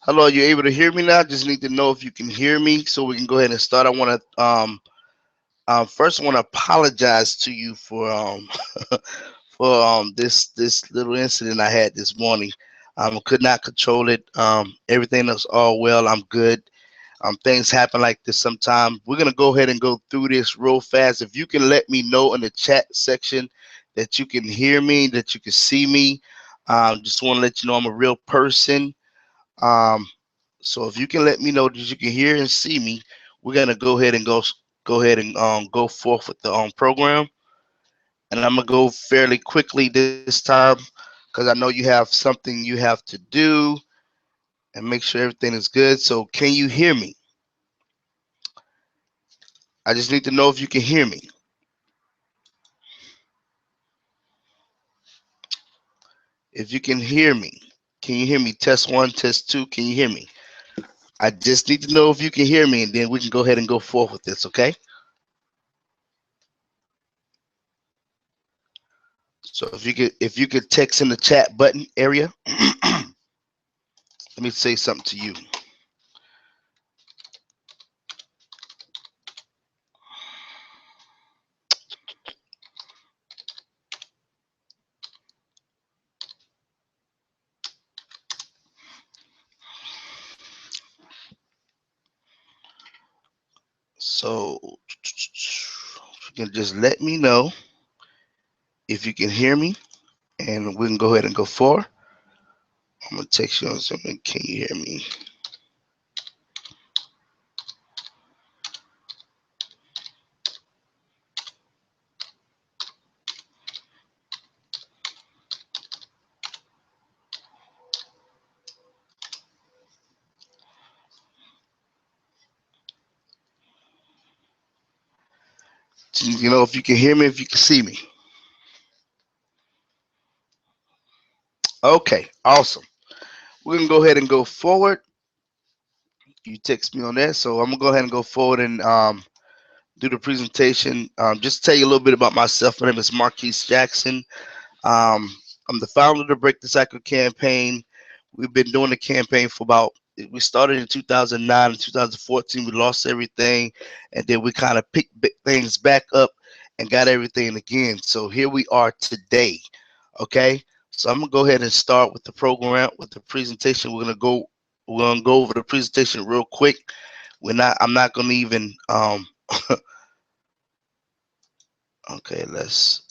Hello, are you able to hear me now? Just need to know if you can hear me so we can go ahead and start. I want to first I want to apologize to you for for this little incident I had this morning. I could not control it. Everything is all well. I'm good. Things happen like this sometimes. We're gonna go ahead and go through this real fast. If you can let me know in the chat section that you can hear me, that you can see me. Just want to let you know I'm a real person. Um, so if you can let me know that you can hear and see me, we're gonna go ahead and go ahead and go forth with the program. And I'm gonna go fairly quickly this time because I know you have something you have to do and make sure everything is good. So can you hear me? I just need to know if you can hear me. If you can hear me, can you hear me? Test one, test two. Can you hear me? I just need to know if you can hear me, and then we can go ahead and go forth with this. Okay. So if you could text in the chat button area, let me say something to you. So you can just let me know if you can hear me, and we can go ahead and go forward. I'm gonna text you on something. Can you hear me? You know if you can hear me, if you can see me. Okay, awesome. We're gonna go ahead and go forward. You text me on that, so I'm gonna go ahead and go forward and do the presentation. Just tell you a little bit about myself. My name is Marquise Jackson. Um, I'm the founder of the Break the Cycle campaign. We've been doing the campaign for about, we started in 2009 and 2014. We lost everything, and then we kind of picked things back up and got everything again. So here we are today. Okay, so I'm gonna go ahead and start with the program, with the presentation. We're gonna go over the presentation real quick. I'm not gonna even okay, let's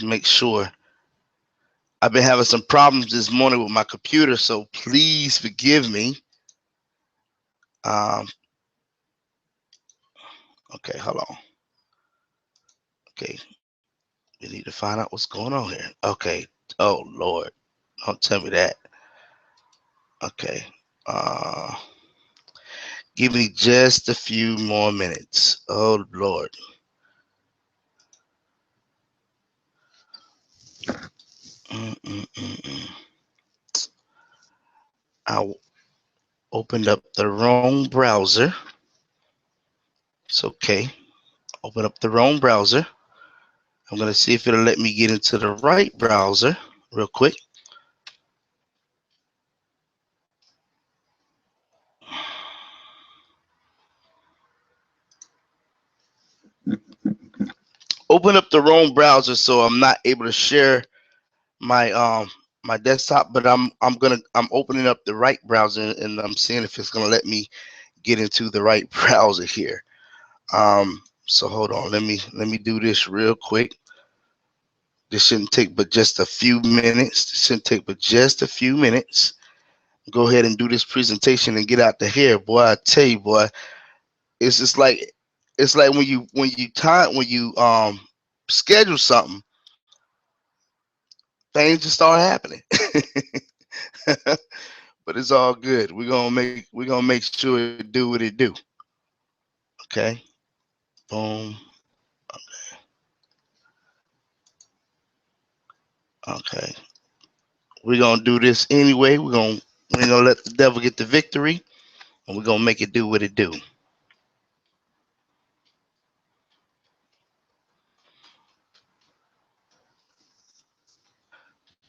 make sure. I've been having some problems this morning with my computer, so please forgive me. Um, okay, hold on. Okay, we need to find out what's going on here. Okay. Oh Lord, don't tell me that. Okay. Uh, give me just a few more minutes. Oh Lord. Mm-mm-mm-mm. I opened up the wrong browser. It's okay. Open up the wrong browser. I'm gonna see if it'll let me get into the right browser real quick. Open up the wrong browser, so I'm not able to share my my desktop, but I'm opening up the right browser, and I'm seeing if it's gonna let me get into the right browser here. So hold on, let me do this real quick. This shouldn't take but just a few minutes. This shouldn't take but just a few minutes. Go ahead and do this presentation and get out the hair, boy. I tell you, boy, it's just like when you schedule something, things just start happening. But it's all good. We're gonna make sure it do what it do. Okay. Boom. Okay. We're gonna do this anyway. We're gonna let the devil get the victory, and we're gonna make it do what it do.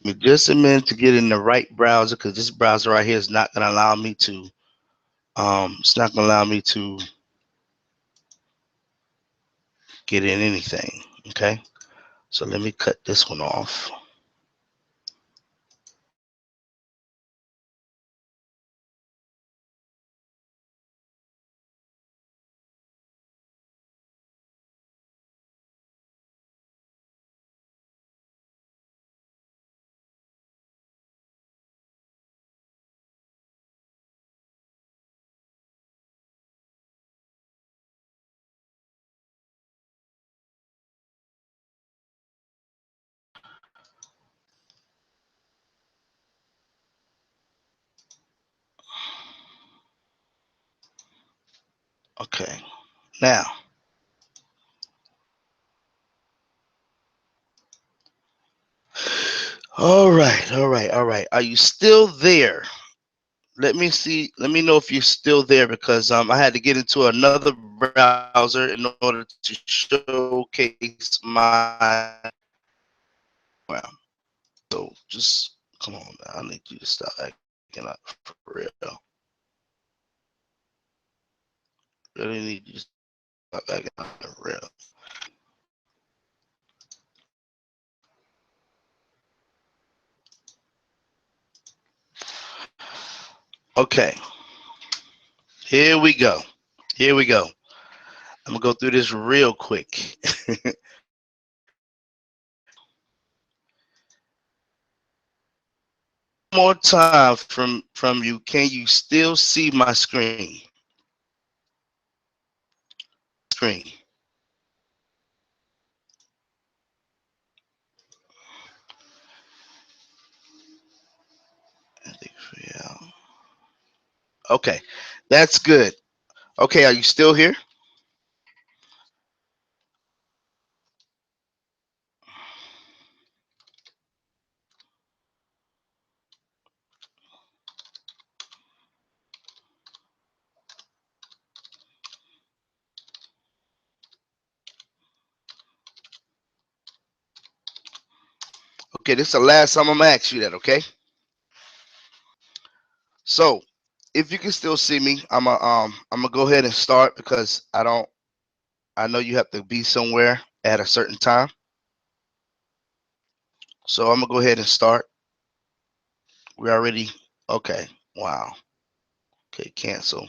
me just a minute to get in the right browser because this browser right here is not going to allow me to. It's not going to allow me to get in anything. Okay, so let me cut this one off. Okay, now, all right, all right, all right. Are you still there? Let me see. Let me know if you're still there because I had to get into another browser in order to showcase my background. So just come on now. I need you to stop acting up for real. Really need you to stop acting up for real. Okay, here we go. Here we go. I'm gonna go through this real quick. More time from you. Can you still see my screen? Screen. I think yeah. Okay, that's good. Okay, are you still here? Okay, this is the last time I'm gonna ask you that. Okay, so if you can still see me, I'm gonna go ahead and start because I know you have to be somewhere at a certain time. So I'm gonna go ahead and start. We already okay. Wow. Okay, cancel.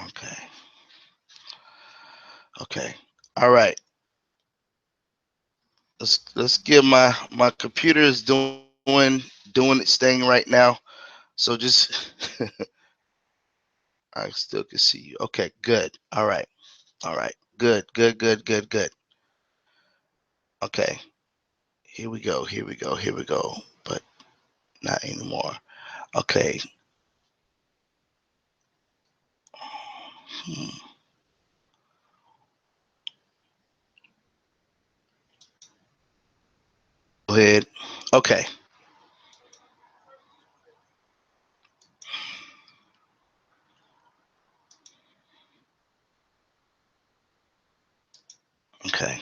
Okay. Okay. All right. Let's give my computer is doing its thing right now. So just I still can see you. Okay, good. All right. All right. Good. Good. Good. Good. Good. Okay. Here we go. Here we go. Here we go. But not anymore. Okay. Hmm. Go ahead. Okay. Okay.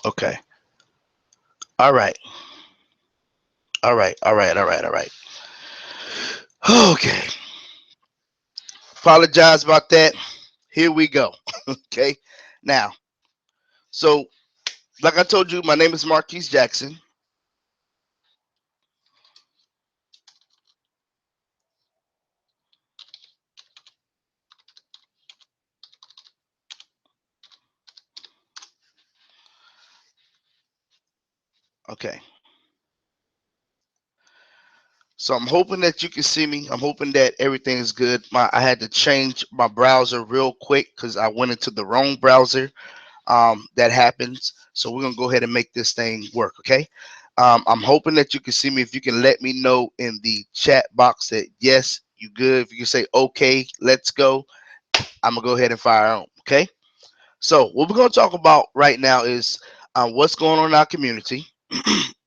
Okay. All right. All right. All right. All right. All right. Okay. Apologize about that. Here we go. Okay. Now, so like I told you, my name is Marquise Jackson. Okay. So I'm hoping that you can see me. I'm hoping that everything is good. I had to change my browser real quick because I went into the wrong browser. That happens. So we're gonna go ahead and make this thing work. Okay. I'm hoping that you can see me. If you can let me know in the chat box that yes, you good. If you can say okay, let's go. I'm gonna go ahead and fire on. Okay. So what we're gonna talk about right now is what's going on in our community.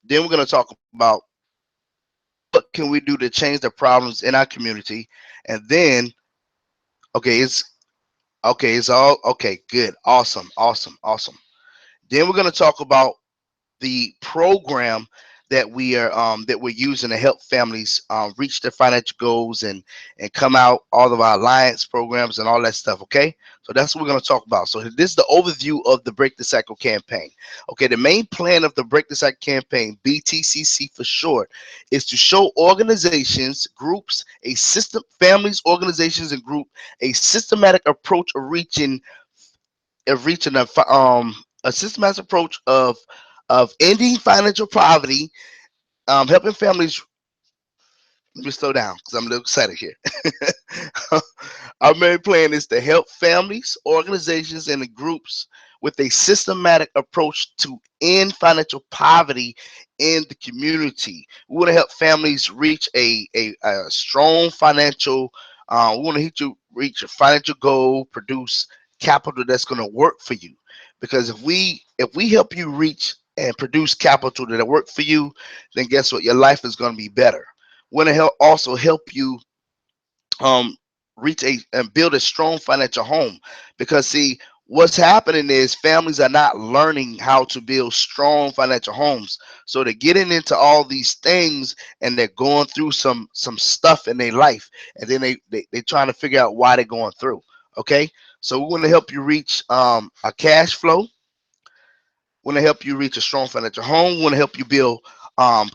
Then we're going to talk about what can we do to change the problems in our community, and then okay, it's all okay. Good, awesome, awesome, awesome. Then we're going to talk about the program that we're using to help families reach their financial goals and come out all of our alliance programs and all that stuff. Okay, so that's what we're going to talk about. So this is the overview of the Break the Cycle campaign. Okay, the main plan of the Break the Cycle campaign, BTCC for short, is to show organizations, groups, a system, families, organizations, and group a systematic approach of reaching a systematic approach of ending financial poverty, helping families. Let me slow down because I'm a little excited here. Our main plan is to help families, organizations, and the groups with a systematic approach to end financial poverty in the community. We want to help families reach a strong financial. We want to help you reach a financial goal, produce capital that's going to work for you. Because if we help you reach and produce capital that work for you, then guess what? Your life is going to be better. We want to also help you um reach a and build a strong financial home, because see, what's happening is families are not learning how to build strong financial homes, so they're getting into all these things and they're going through some stuff in their life, and then they're trying to figure out why they're going through. Okay, so we want to help you reach a cash flow. Want to help you reach a strong financial home. Want to help you build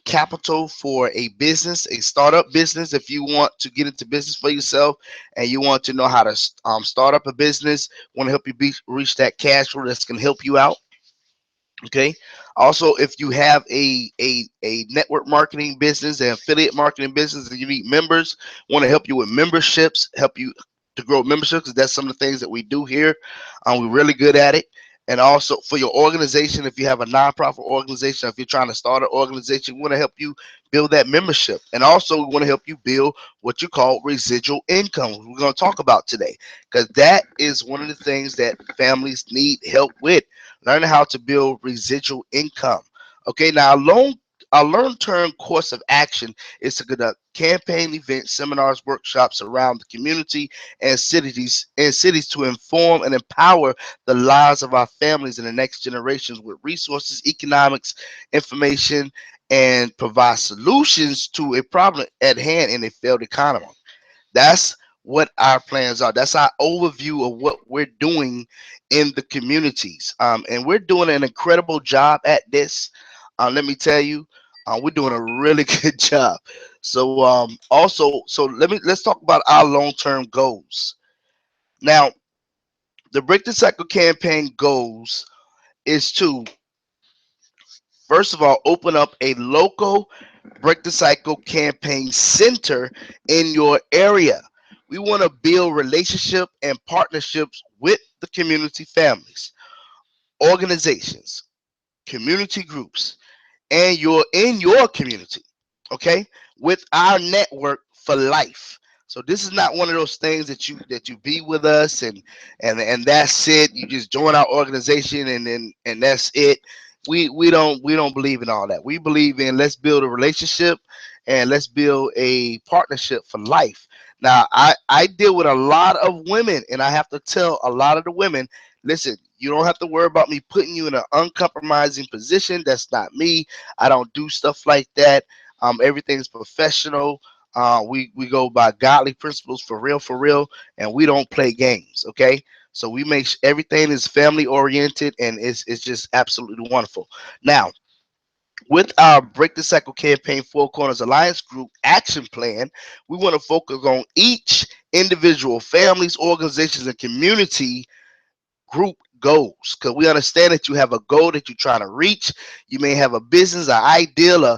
capital for a business, a startup business. If you want to get into business for yourself and you want to know how to start up a business, want to help you reach that cash flow that's going to help you out. Okay. Also, if you have a network marketing business, an affiliate marketing business, and you need members, want to help you with memberships, help you to grow memberships, because that's some of the things that we do here. We're really good at it. And also for your organization, if you have a nonprofit organization, if you're trying to start an organization, we want to help you build that membership. And also, we want to help you build what you call residual income. We're going to talk about today, because that is one of the things that families need help with, learning how to build residual income. Okay, now a long-term course of action is to conduct campaign events, seminars, workshops around the community and cities to inform and empower the lives of our families and the next generations with resources, economics, information, and provide solutions to a problem at hand in a failed economy. That's what our plans are. That's our overview of what we're doing in the communities. And we're doing an incredible job at this. Let me tell you, we're doing a really good job. So so let's talk about our long-term goals. Now, the Break the Cycle campaign goals is to first of all open up a local Break the Cycle campaign center in your area. We want to build relationship and partnerships with the community, families, organizations, community groups, and you're in your community, okay, with our network for life. So this is not one of those things that you be with us and that's it. You just join our organization and that's it. We don't believe in all that. We believe in, let's build a relationship and let's build a partnership for life. Now I deal with a lot of women, and I have to tell a lot of the women, listen, you don't have to worry about me putting you in an uncompromising position. That's not me. I don't do stuff like that. Everything's professional. We go by godly principles, for real, and we don't play games. Okay, so we make everything is family oriented, and it's just absolutely wonderful. Now, with our Break the Cycle campaign Four Corners Alliance Group action plan, we want to focus on each individual, families, organizations, and community group goals, because we understand that you have a goal that you're trying to reach. You may have a business, an ideal,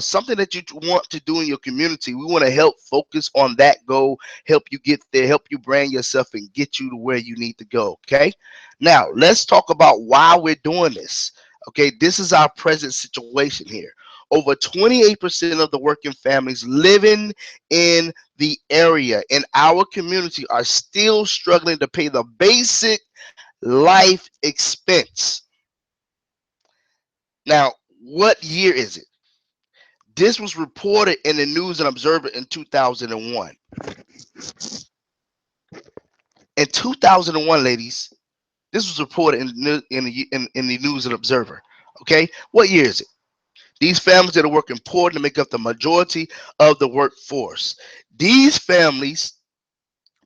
something that you want to do in your community. We want to help focus on that goal, help you get there, help you brand yourself and get you to where you need to go. Okay, now let's talk about why we're doing this. Okay, this is our present situation here. Over 28% of the working families living in the area in our community are still struggling to pay the basic life expense. Now, what year is it? This was reported in the News and Observer in 2001. In 2001, ladies, this was reported in the News and Observer. Okay, what year is it? These families that are working poor to make up the majority of the workforce. These families,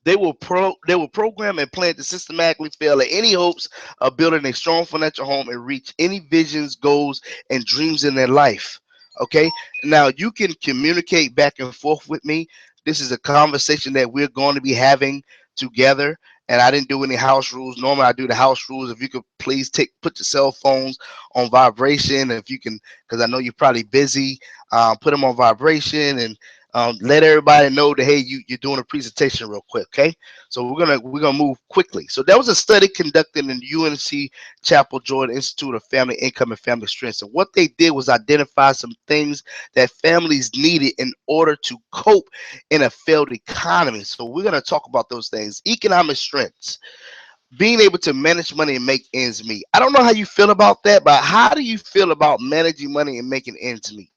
they will program and plan to systematically fail at any hopes of building a strong financial home and reach any visions, goals, and dreams in their life. Okay. Now you can communicate back and forth with me. This is a conversation that we're going to be having together. And I didn't do any house rules. Normally I do the house rules. If you could please put your cell phones on vibration. If you can, because I know you're probably busy, put them on vibration and let everybody know that hey, you're doing a presentation real quick, okay? So we're gonna move quickly. So there was a study conducted in the UNC Chapel Jordan Institute of Family Income and Family Strengths, and what they did was identify some things that families needed in order to cope in a failed economy. So we're gonna talk about those things: economic strengths, being able to manage money and make ends meet. I don't know how you feel about that, but how do you feel about managing money and making ends meet?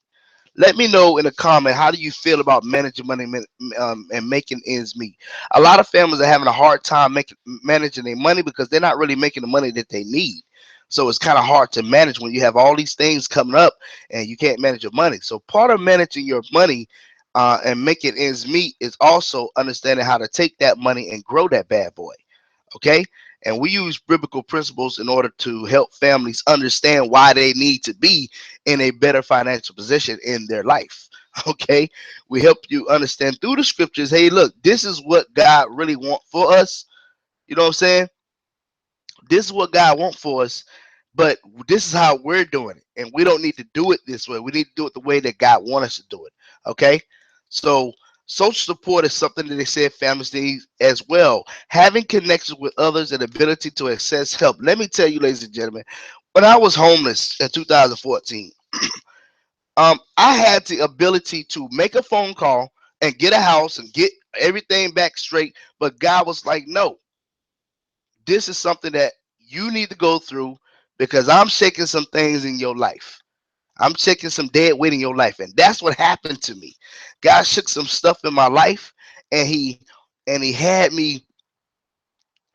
Let me know in a comment, how do you feel about managing money and making ends meet? A lot of families are having a hard time managing their money because they're not really making the money that they need. So it's kind of hard to manage when you have all these things coming up and you can't manage your money. So part of managing your money and making ends meet is also understanding how to take that money and grow that bad boy. Okay. And we use biblical principles in order to help families understand why they need to be in a better financial position in their life. Okay. We help you understand through the scriptures, hey, look, this is what God really wants for us. You know what I'm saying? This is what God wants for us, but this is how we're doing it. And we don't need to do it this way. We need to do it the way that God wants us to do it. Okay. So social support is something that they said families need as well. Having connections with others and ability to access help. Let me tell you, ladies and gentlemen, when I was homeless in 2014, I had the ability to make a phone call and get a house and get everything back straight. But God was like, no, this is something that you need to go through because I'm shaking some things in your life. I'm shaking some dead weight in your life. And that's what happened to me. God shook some stuff in my life and he had me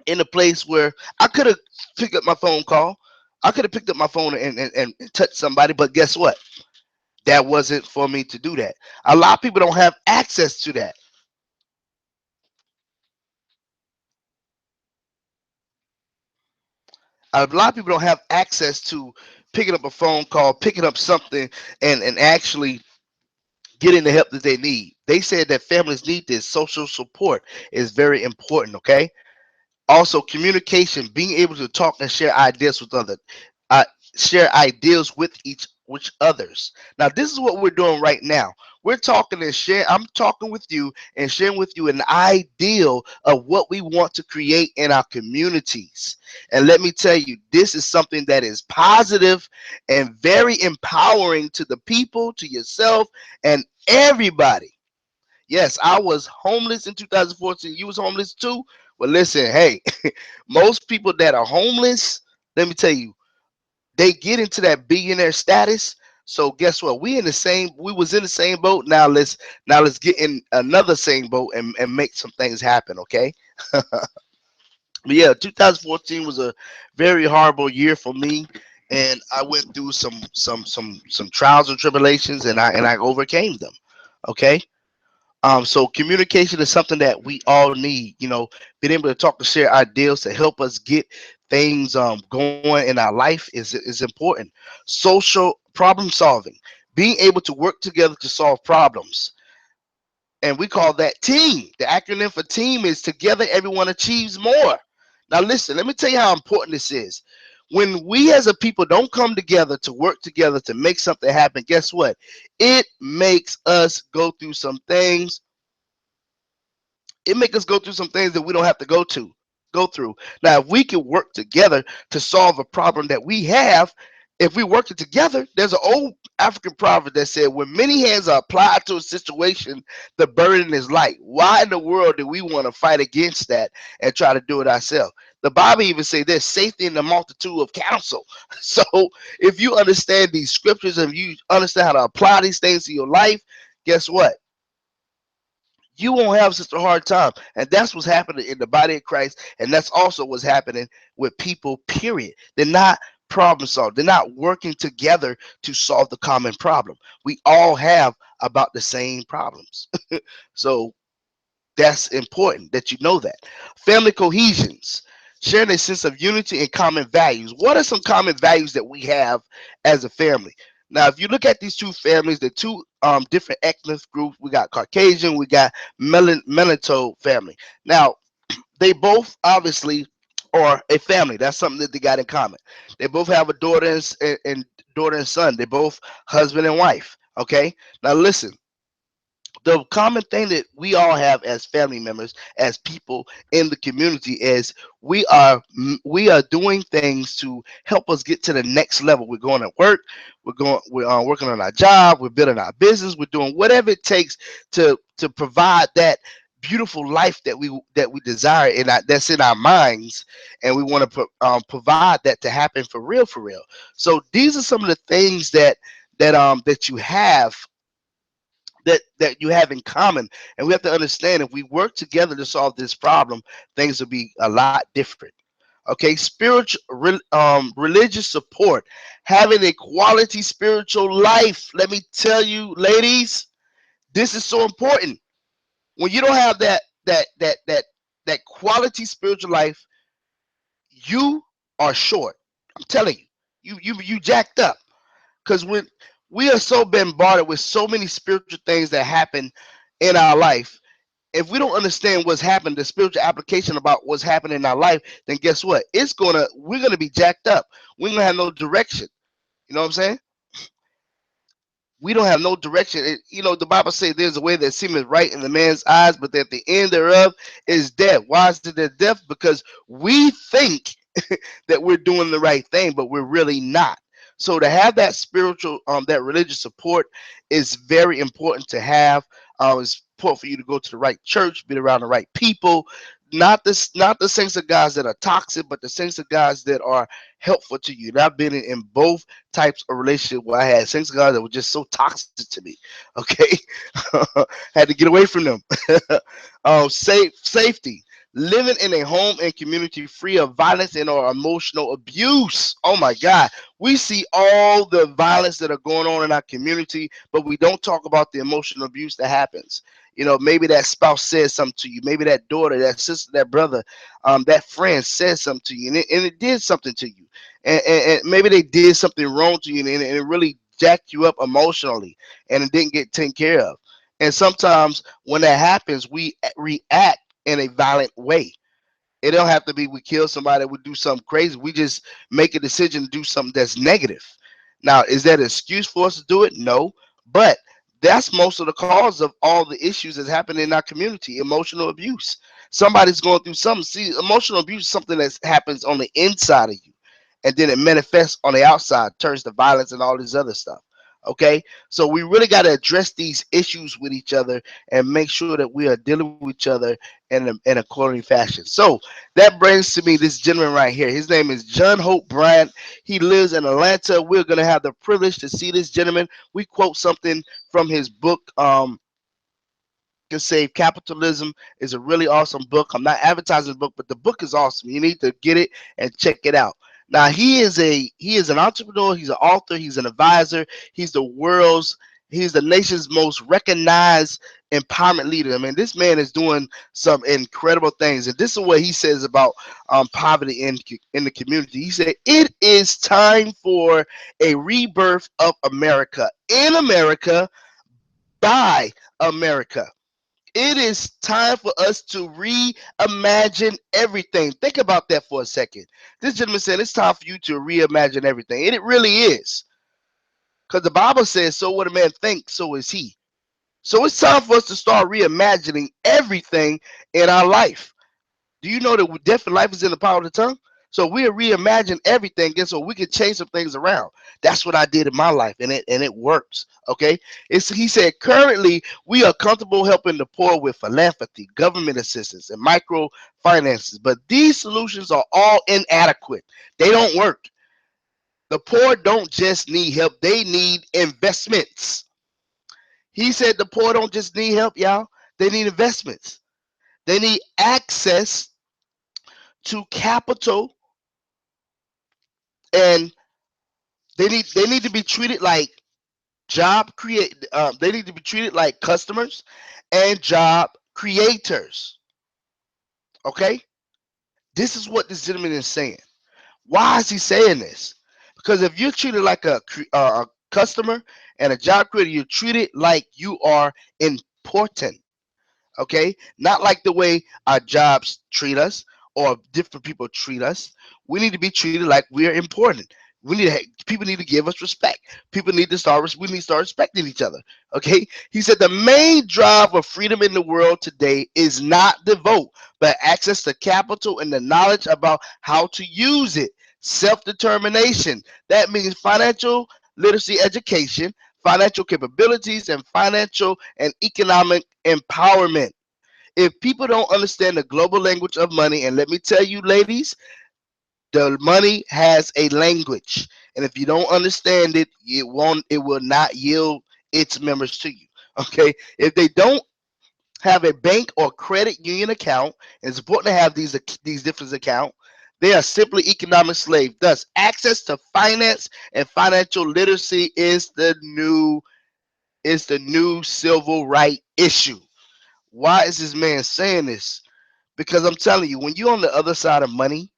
in a place where I could have picked up my phone call. I could have picked up my phone and touched somebody, but guess what? That wasn't for me to do that. A lot of people don't have access to that. A lot of people don't have access to picking up a phone call, picking up something, and actually getting the help that they need. They said that families need this. Social support is very important. Okay. Also, communication, being able to talk and share ideas with others, uh, share ideas with each which others. Now, this is what we're doing right now. We're talking and share. I'm talking with you and sharing with you an ideal of what we want to create in our communities. And let me tell you, this is something that is positive and very empowering to the people, to yourself, and everybody. Yes, I was homeless in 2014. You was homeless too. Well, listen, hey, most people that are homeless, let me tell you, they get into that billionaire status. So guess what? We was in the same boat. Now let's get in another same boat and make some things happen, okay? But yeah, 2014 was a very horrible year for me. And I went through some trials and tribulations and I overcame them. Okay. So communication is something that we all need. Being able to talk to share ideas to help us get things going in our life is important. Social problem solving, being able to work together to solve problems, and we call that team. The acronym for team is together everyone achieves more. Now listen, let me tell you how important this is. When we as a people don't come together to work together to make something happen, guess what? It makes us go through some things. It make us go through some things that we don't have to go through. Now, if we can work together to solve a problem that we have, if we work it together, there's an old African proverb that said, when many hands are applied to a situation, the burden is light. Why in the world do we want to fight against that and try to do it ourselves? The Bible even say there's safety in the multitude of counsel. So if you understand these scriptures and you understand how to apply these things to your life, guess what? You won't have such a hard time. And that's what's happening in the body of Christ. And that's also what's happening with people, period. They're not problem solving. They're not working together to solve the common problem. We all have about the same problems. So that's important that you know that. Family cohesions, sharing a sense of unity and common values. What are some common values that we have as a family? Now, if you look at these two families, the two different ethnic groups, we got Caucasian, we got Melito family. Now, they both obviously are a family. That's something that they got in common. They both have a daughter and daughter and son. They're both husband and wife. Okay. Now, listen, the common thing that we all have as family members, as people in the community, is we are doing things to help us get to the next level. We're going to work, we're working on our job, we're building our business, we're doing whatever it takes to provide that beautiful life that we desire and that's in our minds, and we want to provide that to happen for real, for real. So these are some of the things that you have, that you have in common. And we have to understand, if we work together to solve this problem, things will be a lot different. Okay, religious support, having a quality spiritual life. Let me tell you, ladies, this is so important. When you don't have that quality spiritual life, you are short. I'm telling you, you jacked up. Because when we are so bombarded with so many spiritual things that happen in our life, if we don't understand what's happened, the spiritual application about what's happening in our life, then guess what? We're gonna be jacked up. We're gonna have no direction. You know what I'm saying? We don't have no direction. The Bible says there's a way that seemeth right in the man's eyes, but at the end thereof is death. Why is it death? Because we think that we're doing the right thing, but we're really not. So to have that spiritual, that religious support is very important to have. It's important for you to go to the right church, be around the right people, not the saints of guys that are toxic, but the saints of guys that are helpful to you. And I've been in both types of relationship where I had saints of guys that were just so toxic to me. Okay, had to get away from them. Safety. Living in a home and community free of violence and or emotional abuse. Oh my God. We see all the violence that are going on in our community, but we don't talk about the emotional abuse that happens. Maybe that spouse says something to you. Maybe that daughter, that sister, that brother, that friend says something to you, and it did something to you. And maybe they did something wrong to you, and it really jacked you up emotionally, and it didn't get taken care of. And sometimes when that happens, we react in a violent way. It don't have to be we kill somebody, we do something crazy. We just make a decision to do something that's negative. Now, is that an excuse for us to do it? No. But that's most of the cause of all the issues that's happening in our community, emotional abuse. Somebody's going through something. See, emotional abuse is something that happens on the inside of you, and then it manifests on the outside, turns to violence and all this other stuff. Okay, so we really got to address these issues with each other and make sure that we are dealing with each other in a quality fashion. So that brings to me this gentleman right here. His name is John Hope Bryant. He lives in Atlanta. We're going to have the privilege to see this gentleman. We quote something from his book. Can Save Capitalism is a really awesome book. I'm not advertising the book, but the book is awesome. You need to get it and check it out. Now he is an entrepreneur. He's an author. He's an advisor. He's the nation's most recognized empowerment leader. I mean, this man is doing some incredible things. And this is what he says about poverty in the community. He said, "It is time for a rebirth of America, in America, by America. It is time for us to reimagine everything." Think about that for a second. This gentleman said it's time for you to reimagine everything. And it really is. Because the Bible says, so what a man thinks, so is he. So it's time for us to start reimagining everything in our life. Do you know that death and life is in the power of the tongue? So we reimagine everything, and so we can change some things around. That's what I did in my life, and it works. Okay, he said currently we are comfortable helping the poor with philanthropy, government assistance, and microfinances, but these solutions are all inadequate. They don't work. The poor don't just need help; they need investments. He said the poor don't just need help, y'all. They need investments. They need access to capital, and they need to be treated like they need to be treated like customers and job creators. Okay, this is what this gentleman is saying. Why is he saying this? Because if you're treated like a customer and a job creator, you're treated like you are important. Okay, not like the way our jobs treat us or different people treat us. We need to be treated like we're important. People need to give us respect. People need to we need to start respecting each other. Okay, he said the main drive of freedom in the world today is not the vote, but access to capital and the knowledge about how to use it. Self-determination, that means financial literacy education, financial capabilities, and financial and economic empowerment. If people don't understand the global language of money, and let me tell you, ladies, the money has a language, and if you don't understand it, it will not yield its members to you. Okay, if they don't have a bank or credit union account, and it's important to have these different accounts, they are simply economic slaves. Thus, access to finance and financial literacy is the new civil right issue. Why is this man saying this? Because I'm telling you, when you're on the other side of money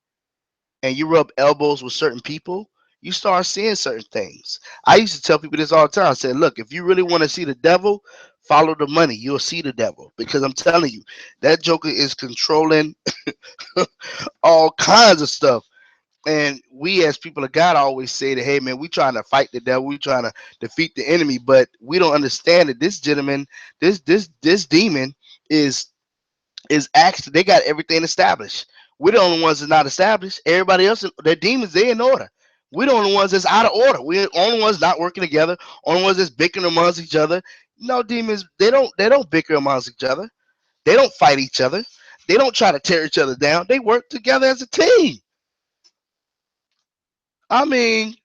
and you rub elbows with certain people, you start seeing certain things. I used to tell people this all the time. I said, look, if you really want to see the devil, follow the money. You'll see the devil. Because I'm telling you, that joker is controlling all kinds of stuff. And we as people of God always say that, hey man, we trying to fight the devil, we trying to defeat the enemy, but we don't understand that this gentleman, this demon is actually, they got everything established. We're the only ones that's not established. Everybody else, their demons, they in order. We're the only ones that's out of order. We're the only ones not working together. Only ones that's bickering amongst each other. No, demons, they don't bicker amongst each other. They don't fight each other. They don't try to tear each other down. They work together as a team. I mean,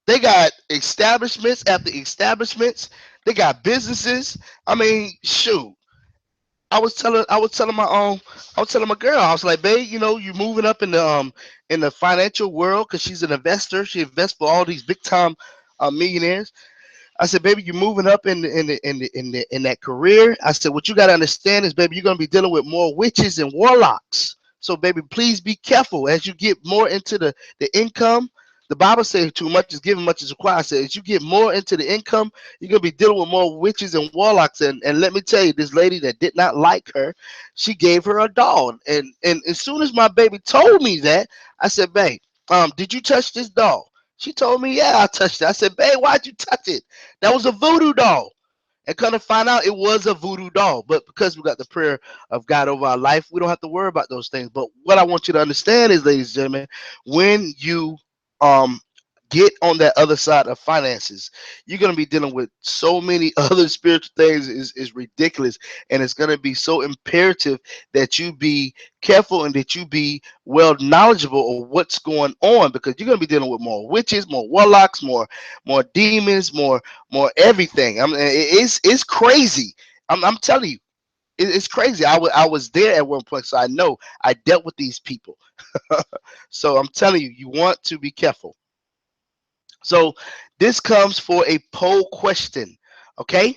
they got establishments after establishments. They got businesses. I mean, shoot. I was telling my girl, I was like, babe, you're moving up in the financial world because she's an investor. She invests for all these big time millionaires. I said, baby, you're moving up in that career. I said, what you got to understand is, baby, you're gonna be dealing with more witches and warlocks. So, baby, please be careful as you get more into the income. The Bible says too much is given, much is required. So as you get more into the income, you're gonna be dealing with more witches and warlocks. And let me tell you, this lady that did not like her, she gave her a doll. And as soon as my baby told me that, I said, babe, did you touch this doll? She told me, yeah, I touched it. I said, babe, why'd you touch it? That was a voodoo doll. And kind of find out it was a voodoo doll. But because we got the prayer of God over our life, we don't have to worry about those things. But what I want you to understand is, ladies and gentlemen, when you um get on that other side of finances, you're going to be dealing with so many other spiritual things is ridiculous. And it's going to be so imperative that you be careful and that you be well knowledgeable of what's going on, because you're going to be dealing with more witches, more warlocks, more demons, more everything. I mean, it's crazy. I'm telling you, it's crazy. I was there at one point, so I know I dealt with these people. So I'm telling you, you want to be careful. So this comes for a poll question. Okay.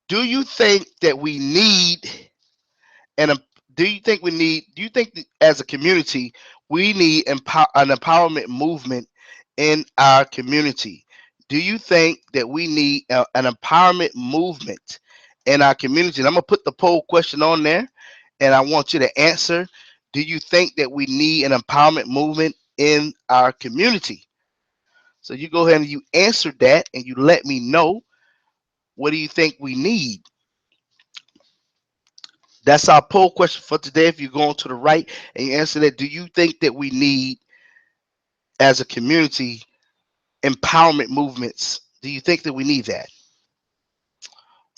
Do you think that we need and do you think that as a community we need an empowerment movement in our community? Do you think that we need an empowerment movement in our community? And I'm gonna put the poll question on there, and I want you to answer. Do you think that we need an empowerment movement in our community? So you go ahead and you answer that, and you let me know, what do you think we need? That's our poll question for today. If you go on to the right and you answer that, do you think that we need, as a community, empowerment movements? Do you think that we need that?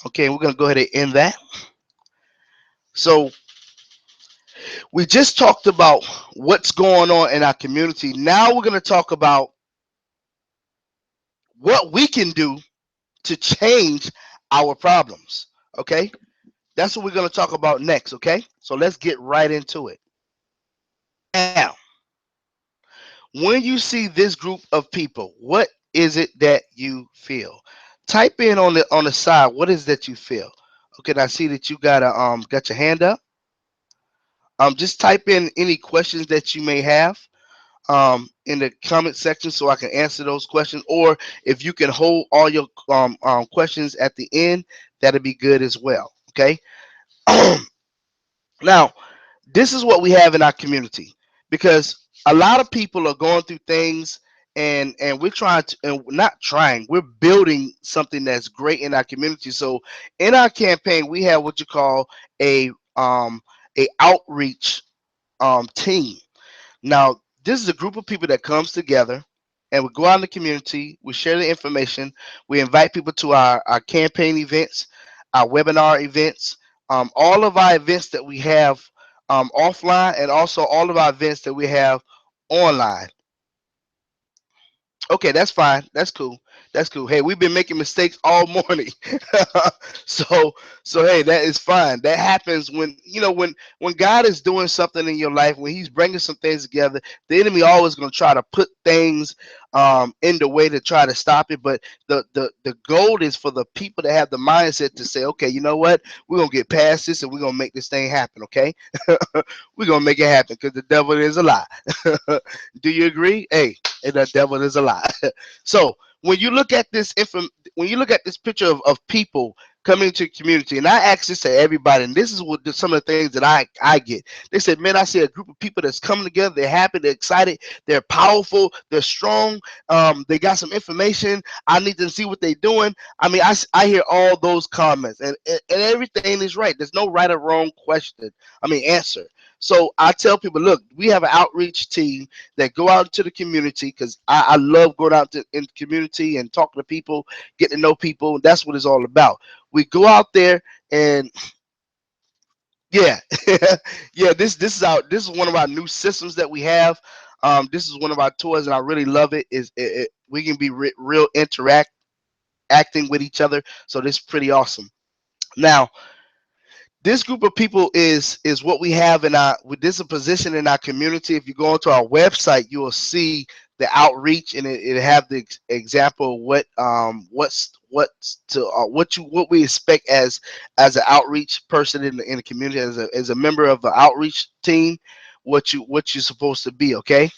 Okay, we're going to go ahead and end that. So we just talked about what's going on in our community. Now we're going to talk about what we can do to change our problems. Okay, that's what we're going to talk about next. Okay, so let's get right into it. Now, when you see this group of people, what is it that you feel? Type in on the side, what is that you feel? Okay, I see that you got your hand up. Just type in any questions that you may have in the comment section so I can answer those questions. Or if you can hold all your questions at the end, that'd be good as well. Okay. Now, this is what we have in our community, because a lot of people are going through things, and we're trying to, and not trying, we're building something that's great in our community. So in our campaign, we have what you call a um a outreach team. Now, this is a group of people that comes together, and we go out in the community, we share the information, we invite people to our campaign events, our webinar events, all of our events that we have offline, and also all of our events that we have online. Okay, that's fine. That's cool. That's cool. Hey, we've been making mistakes all morning. so hey, that is fine. That happens when, when God is doing something in your life, when he's bringing some things together, the enemy always going to try to put things in the way to try to stop it. But the goal is for the people to have the mindset to say, okay, you know what? We're going to get past this and we're going to make this thing happen, okay? We're going to make it happen because the devil is a lie. Do you agree? Hey, and the devil is a lie. So when you look at when you look at this picture of people coming into the community, and I ask this to everybody, and this is what some of the things that I get. They said, man, I see a group of people that's coming together. They're happy, they're excited, they're powerful, they're strong. They got some information. I need to see what they're doing. I mean, I hear all those comments, and everything is right. There's no right or wrong question. I mean, answer. So I tell people, look, we have an outreach team that go out into the community, because I love going out in the community and talking to people, getting to know people. That's what it's all about. We go out there and yeah, yeah. This is one of our new systems that we have. This is one of our tours, and I really love it. We can be real acting with each other, so this is pretty awesome. Now, this group of people is what we have in our, with this a position in our community. If you go onto our website, you will see the outreach, and it have the example of what we expect as an outreach person in the community, as a member of the outreach team, what you're supposed to be. Okay.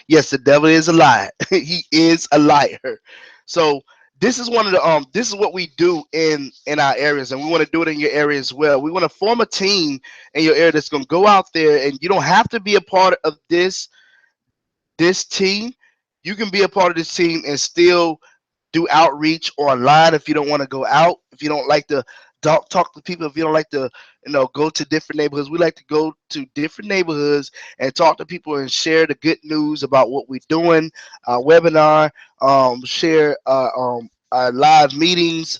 Yes, the devil is a liar. He is a liar. So this is one of the this is what we do in our areas, and we want to do it in your area as well. We want to form a team in your area that's going to go out there, and you don't have to be a part of this team. You can be a part of this team and still do outreach online. If you don't want to go out, if you don't like to talk to people, if you don't like to, go to different neighborhoods, we like to go to different neighborhoods and talk to people and share the good news about what we're doing, our webinar, share our live meetings,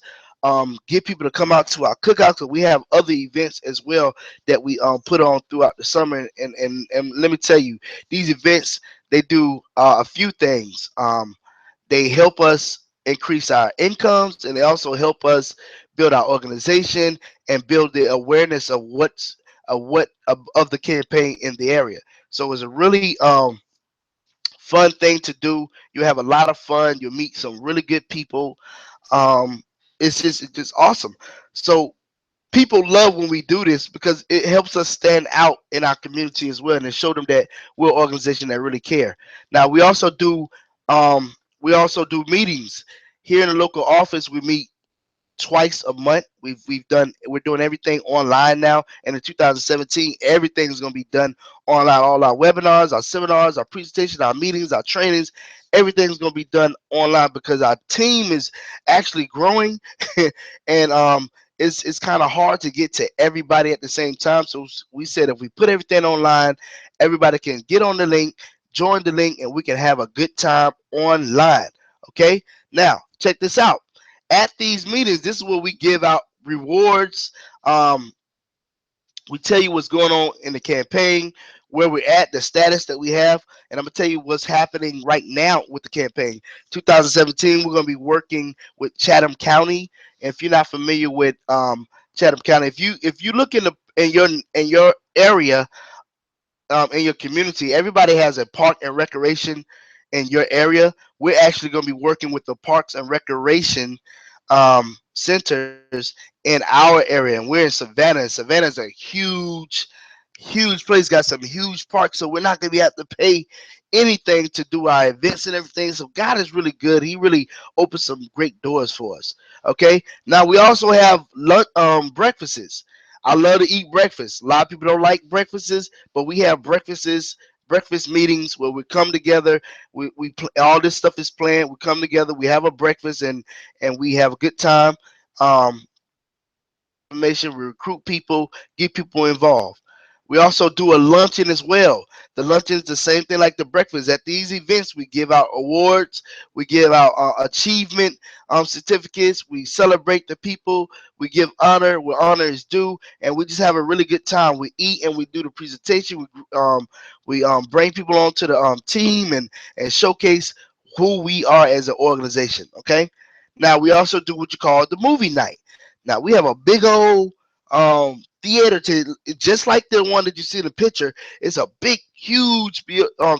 get people to come out to our cookouts. So we have other events as well that we put on throughout the summer. And let me tell you, these events, they do a few things. They help us increase our incomes, and they also help us build our organization and build the awareness of of the campaign in the area. So it's a really fun thing to do. You have a lot of fun. You meet some really good people. um it's just awesome. So people love when we do this, because it helps us stand out in our community as well, and it show them that we're an organization that really care. Now we also do meetings here in the local office. We meet twice a month. We're doing everything online now. And in 2017, everything's going to be done online. All our webinars, our seminars, our presentations, our meetings, our trainings, everything's going to be done online, because our team is actually growing. And it's kind of hard to get to everybody at the same time. So we said if we put everything online, everybody can get on the link, join the link, and we can have a good time online. Okay. Now check this out. At these meetings, this is where we give out rewards. Um, we tell you what's going on in the campaign, where we're at, the status that we have, and I'm gonna tell you what's happening right now with the campaign. 2017, we're gonna be working with Chatham County. If you're not familiar with Chatham County, if you look in your area, in your community, everybody has a park and recreation in your area. We're actually going to be working with the parks and recreation centers in our area, and we're in Savannah. Savannah's a huge place, got some huge parks, so we're not going to be have to pay anything to do our events and everything. So God is really good. He really opened some great doors for us. Okay, now we also have breakfasts. I love to eat breakfast. A lot of people don't like breakfasts, but we have breakfast meetings where we come together. All this stuff is planned. We come together. We have a breakfast and we have a good time. Information, we recruit people, get people involved. We also do a luncheon as well. The luncheon is the same thing like the breakfast. At these events, we give out awards, we give out achievement certificates, we celebrate the people, we give honor where honor is due, and we just have a really good time. We eat and we do the presentation. We bring people onto the team and showcase who we are as an organization. Okay. Now we also do what you call the movie night. Now we have a big old theater just like the one that you see in the picture. It's a big, huge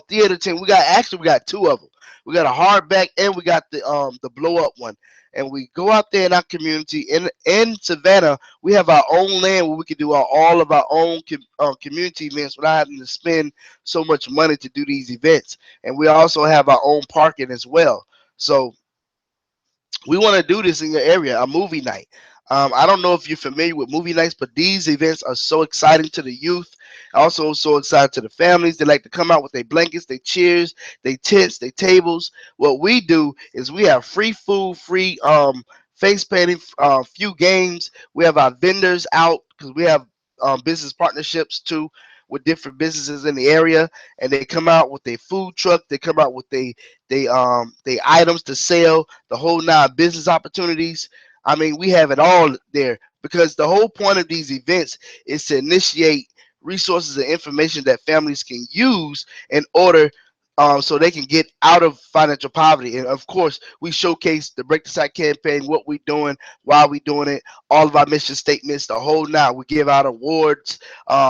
theater tent. We got two of them. We got a hardback and we got the blow up one. And we go out there in our community in Savannah. We have our own land where we can do all of our own community events without having to spend so much money to do these events. And we also have our own parking as well. So we want to do this in your area, a movie night. I don't know if you're familiar with movie nights, but these events are so exciting to the youth. Also, so excited to the families. They like to come out with their blankets, their chairs, their tents, their tables. What we do is we have free food, free face painting, few games. We have our vendors out because we have business partnerships too with different businesses in the area, and they come out with their food truck. They come out with they items to sell, the whole nine business opportunities. I mean, we have it all there because the whole point of these events is to initiate resources and information that families can use in order so they can get out of financial poverty. And of course, we showcase the Break the Site campaign, what we're doing, why we doing it, all of our mission statements, the whole nine. We give out awards,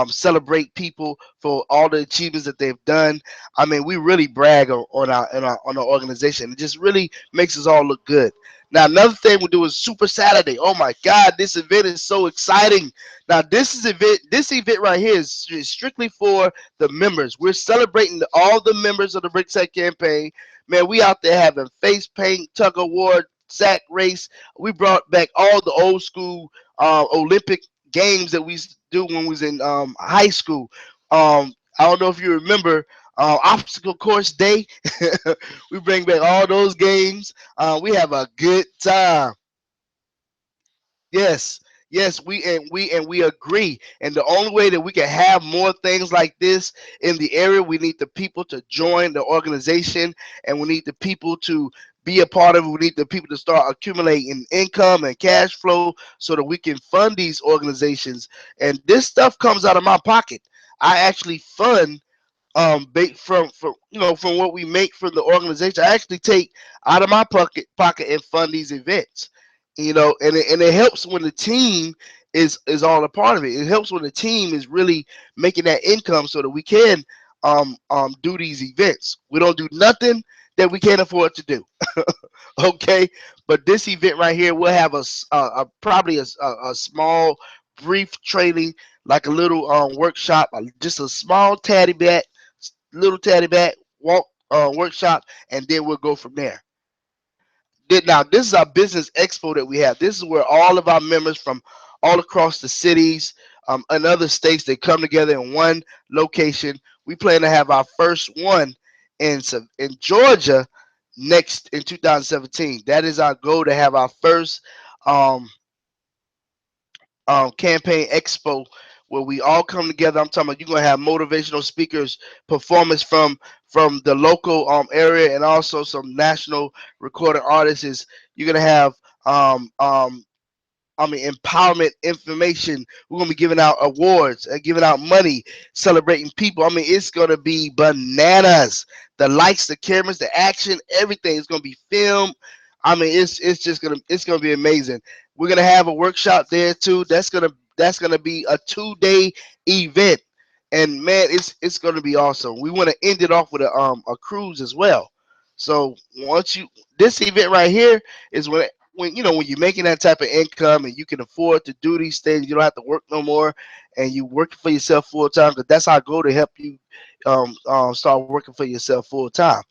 celebrate people for all the achievements that they've done. I mean, we really brag on our organization. It just really makes us all look good. Now, another thing we do is Super Saturday. Oh my God, this event is so exciting. Now, this event right here is strictly for the members. We're celebrating all the members of the Brick Set campaign. Man, we out there having face paint, tug of war, sack race. We brought back all the old school Olympic games that we used to do when we was in high school. I don't know if you remember obstacle course day. We bring back all those games. We have a good time. Yes, yes, we agree. And the only way that we can have more things like this in the area, we need the people to join the organization, and we need the people to be a part of it. We need the people to start accumulating income and cash flow so that we can fund these organizations. And this stuff comes out of my pocket. I actually fund from from what we make from the organization. I actually take out of my pocket and fund these events. And it helps when the team is all a part of it. It helps when the team is really making that income so that we can do these events. We don't do nothing that we can't afford to do. Okay, but this event right here, we'll have probably a small brief training, like a little workshop, just a small little taddy bat walk workshop, and then we'll go from there. Now, this is our business expo that we have. This is where all of our members from all across the cities and other states, they come together in one location. We plan to have our first one in Georgia next in 2017. That is our goal, to have our first um, campaign expo where we all come together. I'm talking about you're gonna have motivational speakers, performance from the local area, and also some national recording artists. You're gonna have empowerment information. We're gonna be giving out awards, giving out money, celebrating people. I mean, it's gonna be bananas. The lights, the cameras, the action, everything is gonna be filmed. I mean, it's gonna be amazing. We're gonna have a workshop there too. That's gonna be a 2 day event, and man, it's gonna be awesome. We want to end it off with a cruise as well. So once you this event right here is when you're making that type of income and you can afford to do these things, you don't have to work no more, and you working for yourself full time. Because that's our goal to help you start working for yourself full time.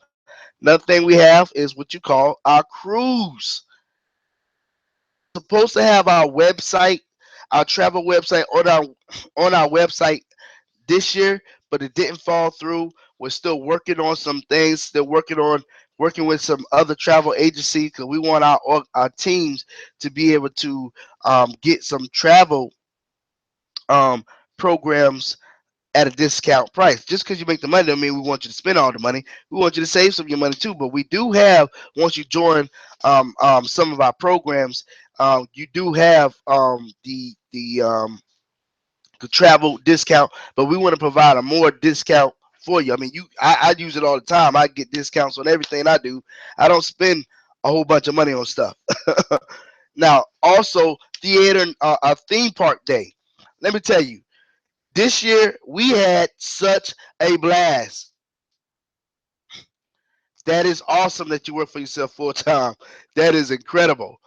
Another thing we have is what you call our cruise. Supposed to have our website, our travel website on our website this year, but it didn't fall through. We're still working on some things. Still working with some other travel agencies because we want our teams to be able to get some travel um, programs at a discount price. Just because you make the money doesn't mean we want you to spend all the money. We want you to save some of your money too. But we do have, once you join some of our programs, you do have the travel discount, but we want to provide a more discount for you. I mean, I use it all the time. I get discounts on everything I do. I don't spend a whole bunch of money on stuff. Now, also theater, a theme park day. Let me tell you, this year we had such a blast. That is awesome that you work for yourself full time. That is incredible.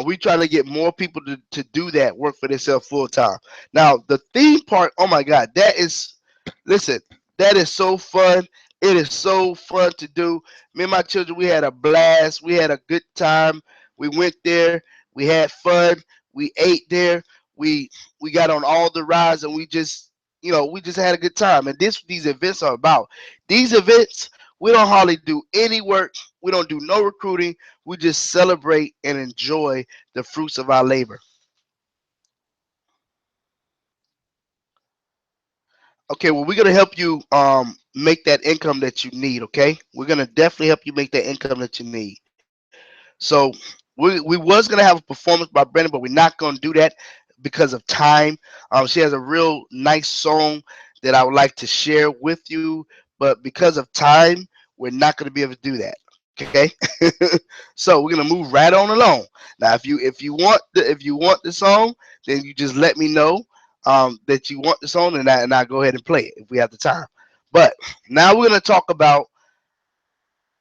We try to get more people to do that, work for themselves full time. Now, the theme park, oh my God, listen, that is so fun. It is so fun to do. Me and my children, we had a blast. We had a good time. We went there. We had fun. We ate there. We we got on all the rides, and we just had a good time. And these events are about. These events, we don't hardly do any work. We don't do no recruiting. We just celebrate and enjoy the fruits of our labor. Okay, well, we're gonna help you make that income that you need. Okay, we're gonna definitely help you make that income that you need. So we was gonna have a performance by Brenda, but we're not gonna do that because of time. She has a real nice song that I would like to share with you, but because of time, we're not gonna be able to do that. Okay, so we're gonna move right on along. Now, if you want the song, then you just let me know that you want the song, and I go ahead and play it if we have the time. But now we're gonna talk about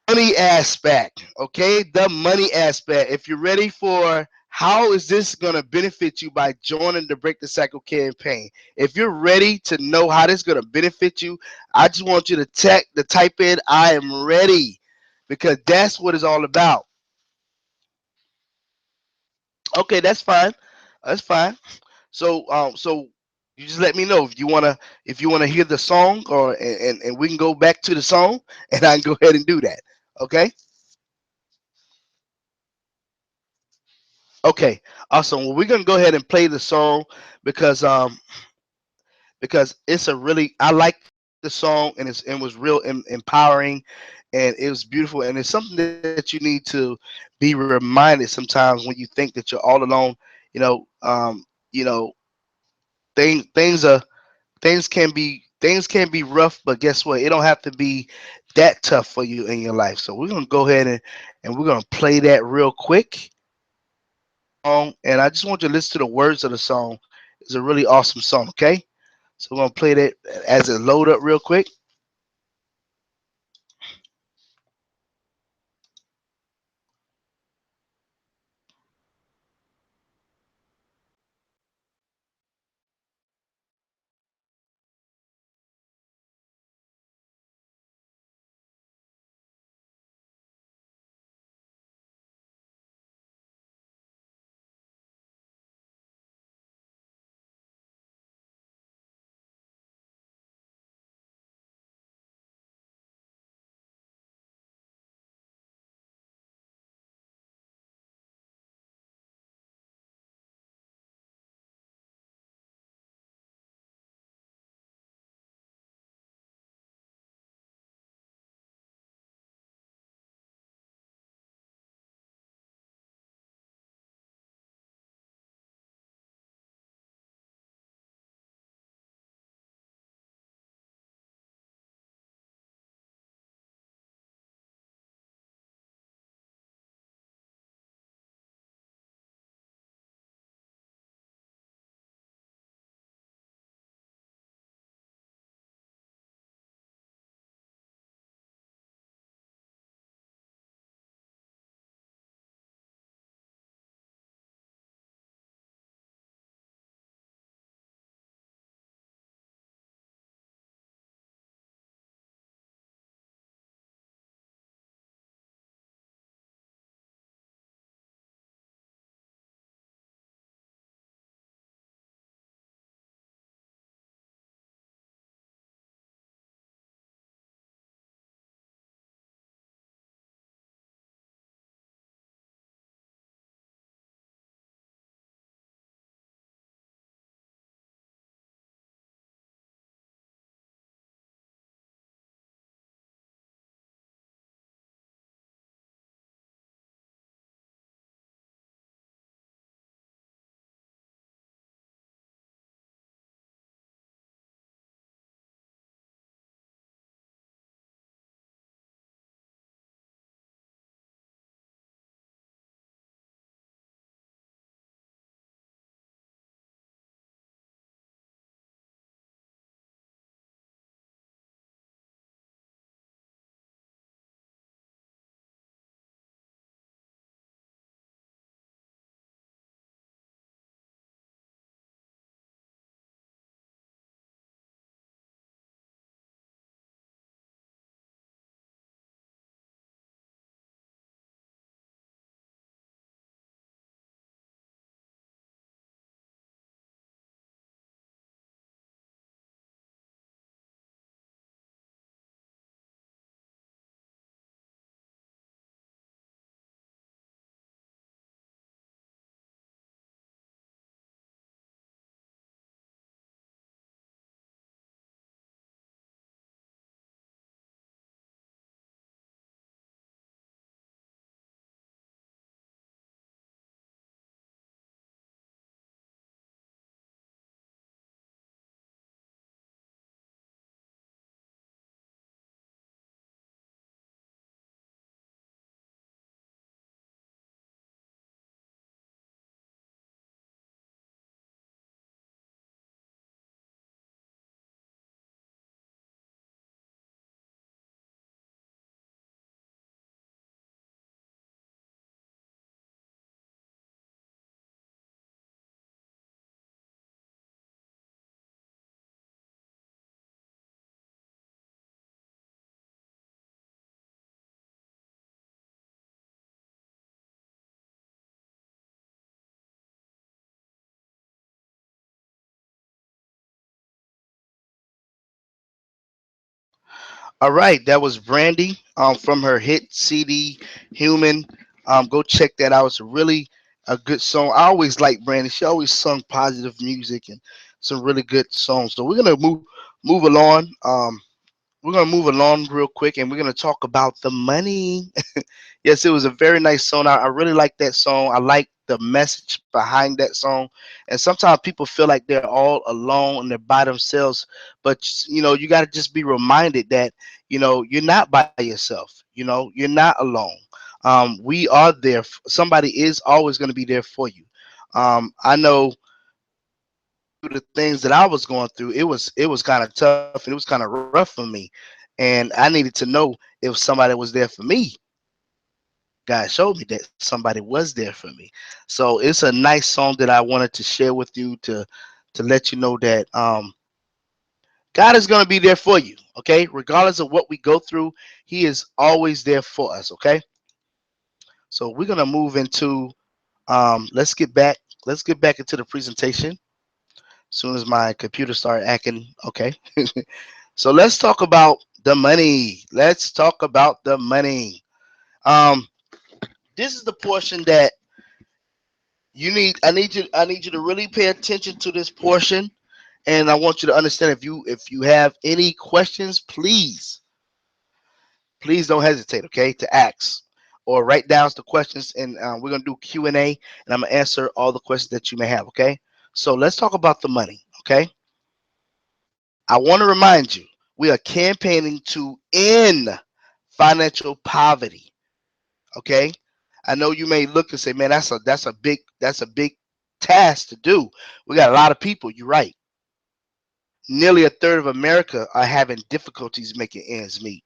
money aspect. Okay, the money aspect. If you're ready for how is this going to benefit you by joining the Break the Cycle campaign, if you're ready to know how this is going to benefit you, I just want you to type in I am ready, because that's what it's all about. Okay, that's fine. That's fine. So you just let me know if you wanna hear the song, or and we can go back to the song, and I can go ahead and do that. Okay. Okay, awesome. Well, we're gonna go ahead and play the song because it's a really I like the song, and it was real empowering, and it was beautiful, and it's something that you need to be reminded sometimes when you think that you're all alone. You know, you know, things things can be rough, but guess what? It don't have to be that tough for you in your life. So we're gonna go ahead and we're gonna play that real quick. Song, and I just want you to listen to the words of the song. It's a really awesome song, okay? So we're gonna play that as it load up real quick. All right, that was Brandy from her hit CD Human. Go check that out. It's a really a good song. I always like Brandy. She always sung positive music and some really good songs. So we're gonna move along. We're gonna move along real quick, and we're gonna talk about the money. Yes, it was a very nice song. I really like that song. I like the message behind that song. And sometimes people feel like they're all alone and they're by themselves. But you got to just be reminded that you're not by yourself. You're not alone. We are there. Somebody is always going to be there for you. I know through the things that I was going through, it was kind of tough and it was kind of rough for me, and I needed to know if somebody was there for me. God showed me that somebody was there for me. So it's a nice song that I wanted to share with you to let you know that God is going to be there for you. Okay, regardless of what we go through, He is always there for us. Okay, so we're gonna move into let's get back into the presentation. As soon as my computer started acting okay. So let's talk about the money. Let's talk about the money. Um, this is the portion that I need you to really pay attention to this portion, and I want you to understand if you have any questions, please don't hesitate, okay, to ask or write down the questions, and we're gonna do Q&A, and I'm gonna answer all the questions that you may have, okay? So let's talk about the money, okay? I want to remind you, we are campaigning to end financial poverty, okay? I know you may look and say, man, that's a big task to do. We got a lot of people. You're right. Nearly a third of America are having difficulties making ends meet.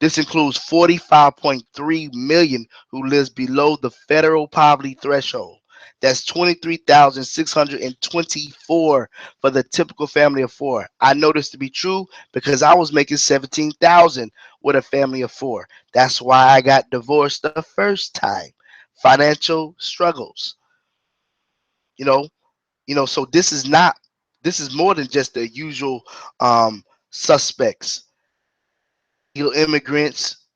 This includes 45.3 million who lives below the federal poverty threshold. That's 23,624 for the typical family of four. I know this to be true because I was making 17,000 with a family of four. That's why I got divorced the first time. Financial struggles. You know, so this is more than just the usual suspects, illegal immigrants,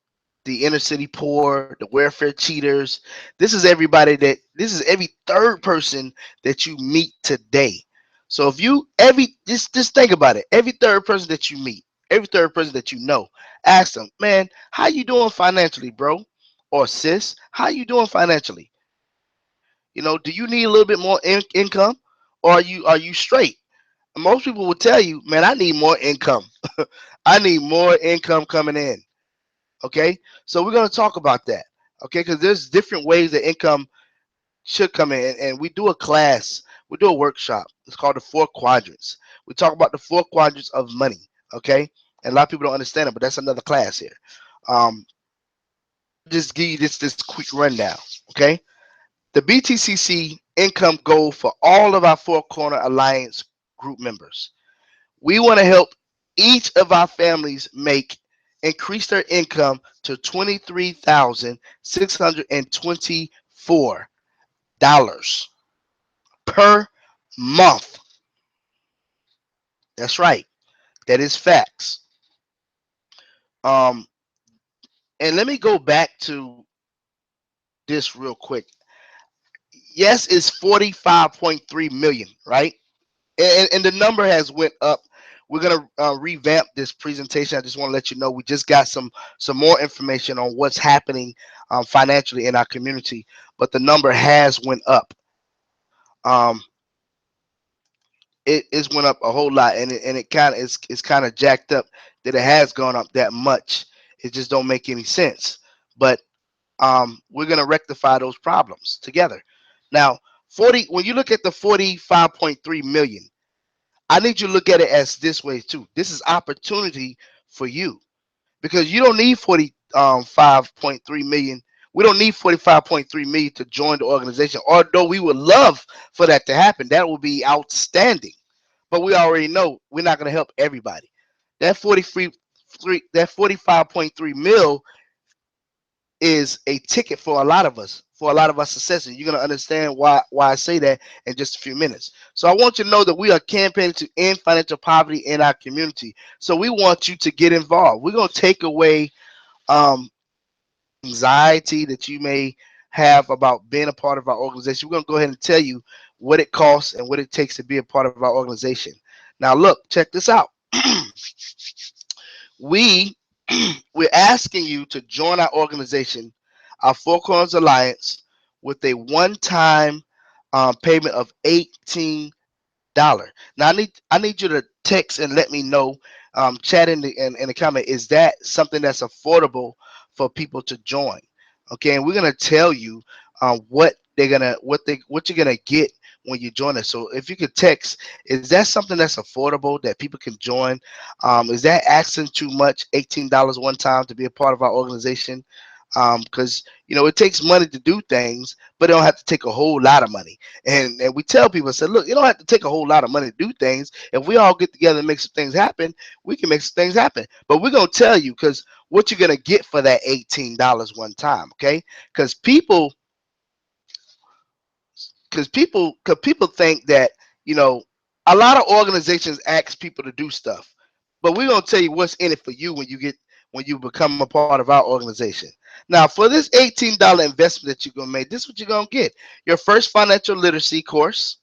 the inner city poor, the welfare cheaters. This is every third person that you meet today. So if you every just think about it, every third person that you meet, every third person that you know, ask them, man, how you doing financially, bro? Or sis, how you doing financially? Do you need a little bit more income, or are you straight? Most people will tell you, man, I need more income. I need more income coming in. Okay, so we're going to talk about that. Okay, because there's different ways that income should come in, and we do a class, we do a workshop. It's called the four quadrants. We talk about the four quadrants of money. Okay, and a lot of people don't understand it, but that's another class here. Um, just give you this quick rundown. Okay, the BTCC income goal for all of our Four Corner Alliance group members. We want to help each of our families increase their income to $23,624 per month. That's right. That is facts. Um, and let me go back to this real quick. Yes, it's 45.3 million, right? And the number has went up. We're gonna revamp this presentation. I just want to let you know we just got some more information on what's happening financially in our community, but the number has went up. Um, it went up a whole lot, and it kind of it's kind of jacked up that it has gone up that much. It just don't make any sense. But we're gonna rectify those problems together. Now, 40. When you look at the 45.3 million. I need you to look at it as this way too. This is opportunity for you because you don't need 45.3 million. We don't need 45.3 million to join the organization. Although we would love for that to happen, that would be outstanding. But we already know we're not going to help everybody. That 45.3 mil is a ticket for a lot of us for a lot of our success. And you're gonna understand why I say that in just a few minutes. So I want you to know that we are campaigning to end financial poverty in our community. So we want you to get involved. We're gonna take away um, anxiety that you may have about being a part of our organization. We're going to go ahead and tell you what it costs and what it takes to be a part of our organization. Now, look, check this out. we we're asking you to join our organization, our Four Corners Alliance, with a one-time payment of $18. Now I need you to text and let me know, chat in the comment. Is that something that's affordable for people to join? Okay, and we're gonna tell you what they're gonna what you're gonna get when you join us. So if you could text, is that something that's affordable that people can join? Is that asking too much? $18 one time to be a part of our organization? Because it takes money to do things, but it don't have to take a whole lot of money. And we tell people, say, look, you don't have to take a whole lot of money to do things. If we all get together and make some things happen, we can make some things happen. But we're gonna tell you because what you're gonna get for that $18 one time, okay? Because people think that a lot of organizations ask people to do stuff, but we're gonna tell you what's in it for you when you become a part of our organization. Now, for this $18 investment that you're gonna make, this is what you're gonna get: your first financial literacy course.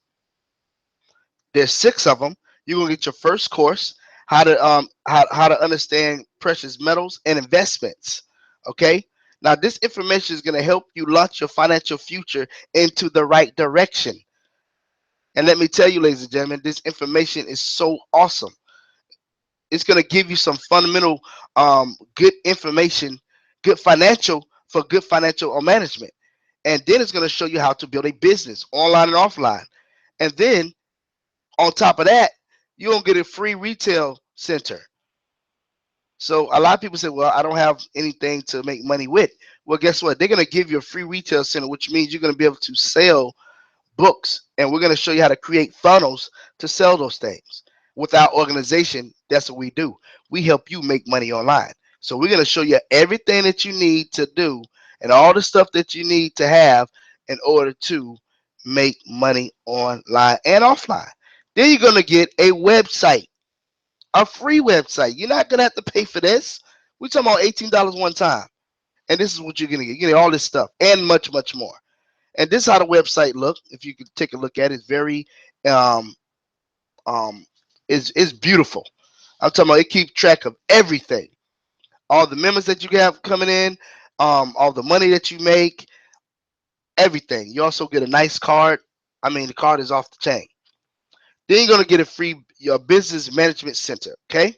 There's six of them. You're gonna get your first course, how to understand precious metals and investments. Okay. Now this information is gonna help you launch your financial future into the right direction. And let me tell you, ladies and gentlemen, this information is so awesome. It's gonna give you some fundamental, good information, good financial management, and then it's gonna show you how to build a business online and offline. And then on top of that, you're gonna get a free retail center. So a lot of people say, well, I don't have anything to make money with. Well, guess what? They're gonna give you a free retail center, which means you're gonna be able to sell books, and we're gonna show you how to create funnels to sell those things. With our organization, that's what we do. We help you make money online. So we're gonna show you everything that you need to do and all the stuff that you need to have in order to make money online and offline. Then you're gonna get a website, a free website. You're not gonna have to pay for this. We're talking about $18 one time, and this is what you're gonna get. You get all this stuff and much, much more. And this is how the website looks. If you could take a look at it, it's very um is beautiful. I'm talking about it keeps track of everything, all the members that you have coming in, all the money that you make, everything. You also get a nice card. I mean, the card is off the chain. Then you're gonna get a free your business management center. Okay.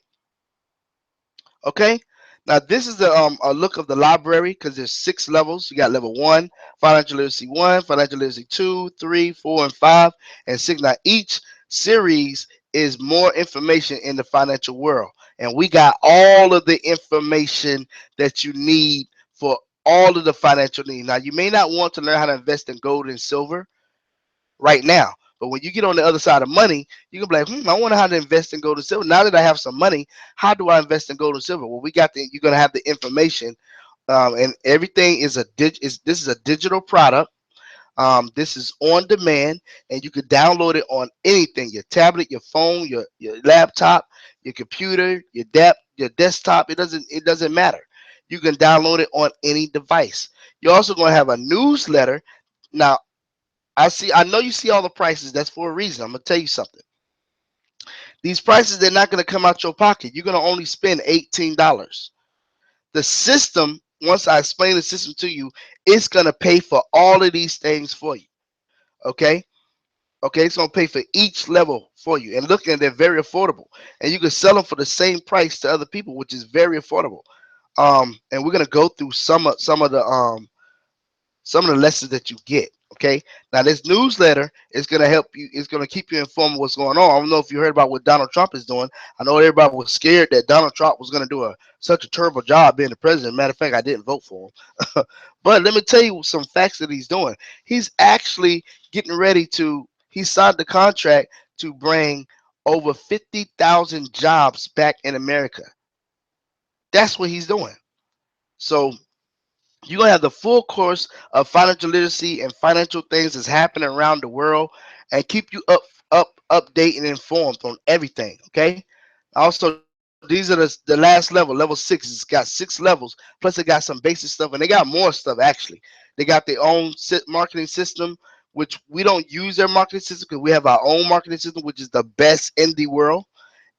Okay. Now this is the a look of the library because there's six levels. You got level one, financial literacy two, three, four, and five, and six. Now each series is more information in the financial world, and we got all of the information that you need for all of the financial needs. Now you may not want to learn how to invest in gold and silver right now. But when you get on the other side of money, you can be like, I wonder how to invest in gold and silver. Now that I have some money, how do I invest in gold and silver? Well, you're gonna have the information, and everything is this is a digital product. This is on demand, and you can download it on anything: your tablet, your phone, your laptop, your computer, your desktop. It doesn't matter. You can download it on any device. You're also gonna have a newsletter. Now, I know you see all the prices. That's for a reason. I'm gonna tell you something. These prices, they're not gonna come out your pocket. You're gonna only spend $18. The system, once I explain the system to you, it's gonna pay for all of these things for you. Okay? Okay, it's gonna pay for each level for you. And look, and they're very affordable. And you can sell them for the same price to other people, which is very affordable. And we're gonna go through some of the lessons that you get. Okay. Now this newsletter is gonna help you. It's gonna keep you informed of what's going on. I don't know if you heard about what Donald Trump is doing. I know everybody was scared that Donald Trump was gonna do such a terrible job being the president. Matter of fact, I didn't vote for him. But let me tell you some facts that he's doing. He's actually getting ready to. He signed the contract to bring over 50,000 jobs back in America. That's what he's doing. So You're gonna have the full course of financial literacy and financial things that's happening around the world, and keep you update and informed on everything. Okay. Also, these are the last level, level 6. It's got 6 levels. Plus, it got some basic stuff, and they got more stuff actually. They got their own marketing system, which we don't use their marketing system because we have our own marketing system, which is the best in the world,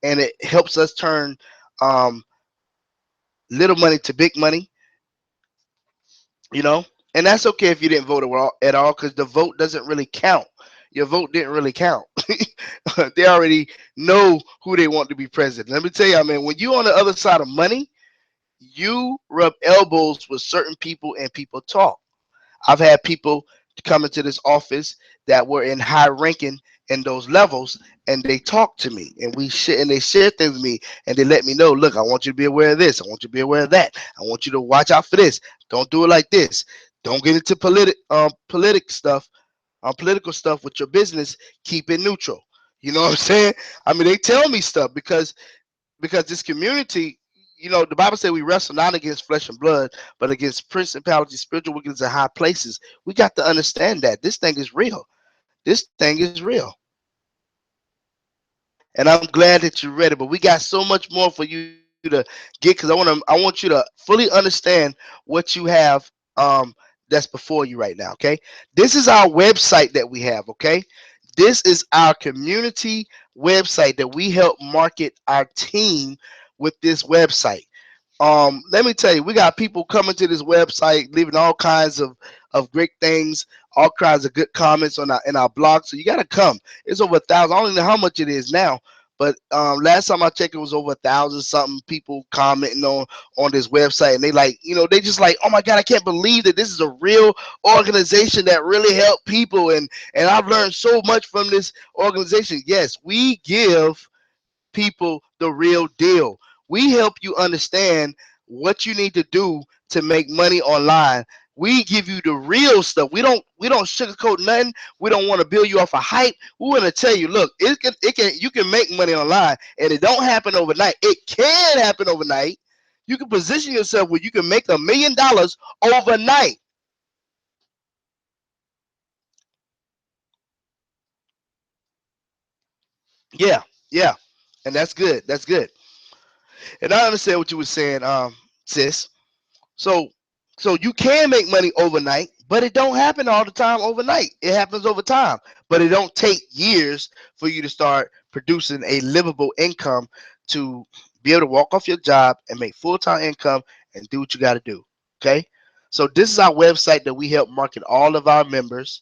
and it helps us turn um, little money to big money. You know, and that's okay if you didn't vote at all, because the vote doesn't really count. Your vote didn't really count. They already know who they want to be president. Let me tell you, I mean, when you're on the other side of money, you rub elbows with certain people and people talk. I've had people come into this office that were in high ranking in those levels, and they talk to me, and they share things with me, and they let me know, look, I want you to be aware of this, I want you to be aware of that, I want you to watch out for this, don't do it like this, don't get into political stuff with your business, keep it neutral. You know what I'm saying? I mean, they tell me stuff because this community, the Bible says we wrestle not against flesh and blood, but against principalities, spiritual wickedness in high places. We got to understand that this thing is real. This thing is real. And I'm glad that you're ready. But we got so much more for you to get, because I want you to fully understand what you have that's before you right now. Okay. This is our website that we have. Okay. This is our community website that we help market our team with this website. Let me tell you, we got people coming to this website, leaving all kinds of great things, all kinds of good comments on our in our blog. So you got to come. It's over 1,000. I don't know how much it is now, but last time I checked, it was over 1,000 something people commenting on this website, and they like, they just like, oh my God, I can't believe that this is a real organization that really help people, and I've learned so much from this organization. Yes, we give people the real deal. We help you understand what you need to do to make money online. We give you the real stuff. We don't sugarcoat nothing. We don't want to build you off a hype. We want to tell you, look, it can you can make money online, and it don't happen overnight. It can happen overnight. You can position yourself where you can make $1 million overnight. Yeah, yeah, and that's good. That's good. And I understand what you were saying, sis. So so you can make money overnight, but it don't happen all the time overnight. It happens over time, but it don't take years for you to start producing a livable income to be able to walk off your job and make full-time income and do what you got to do. Okay? So this is our website that we help market all of our members,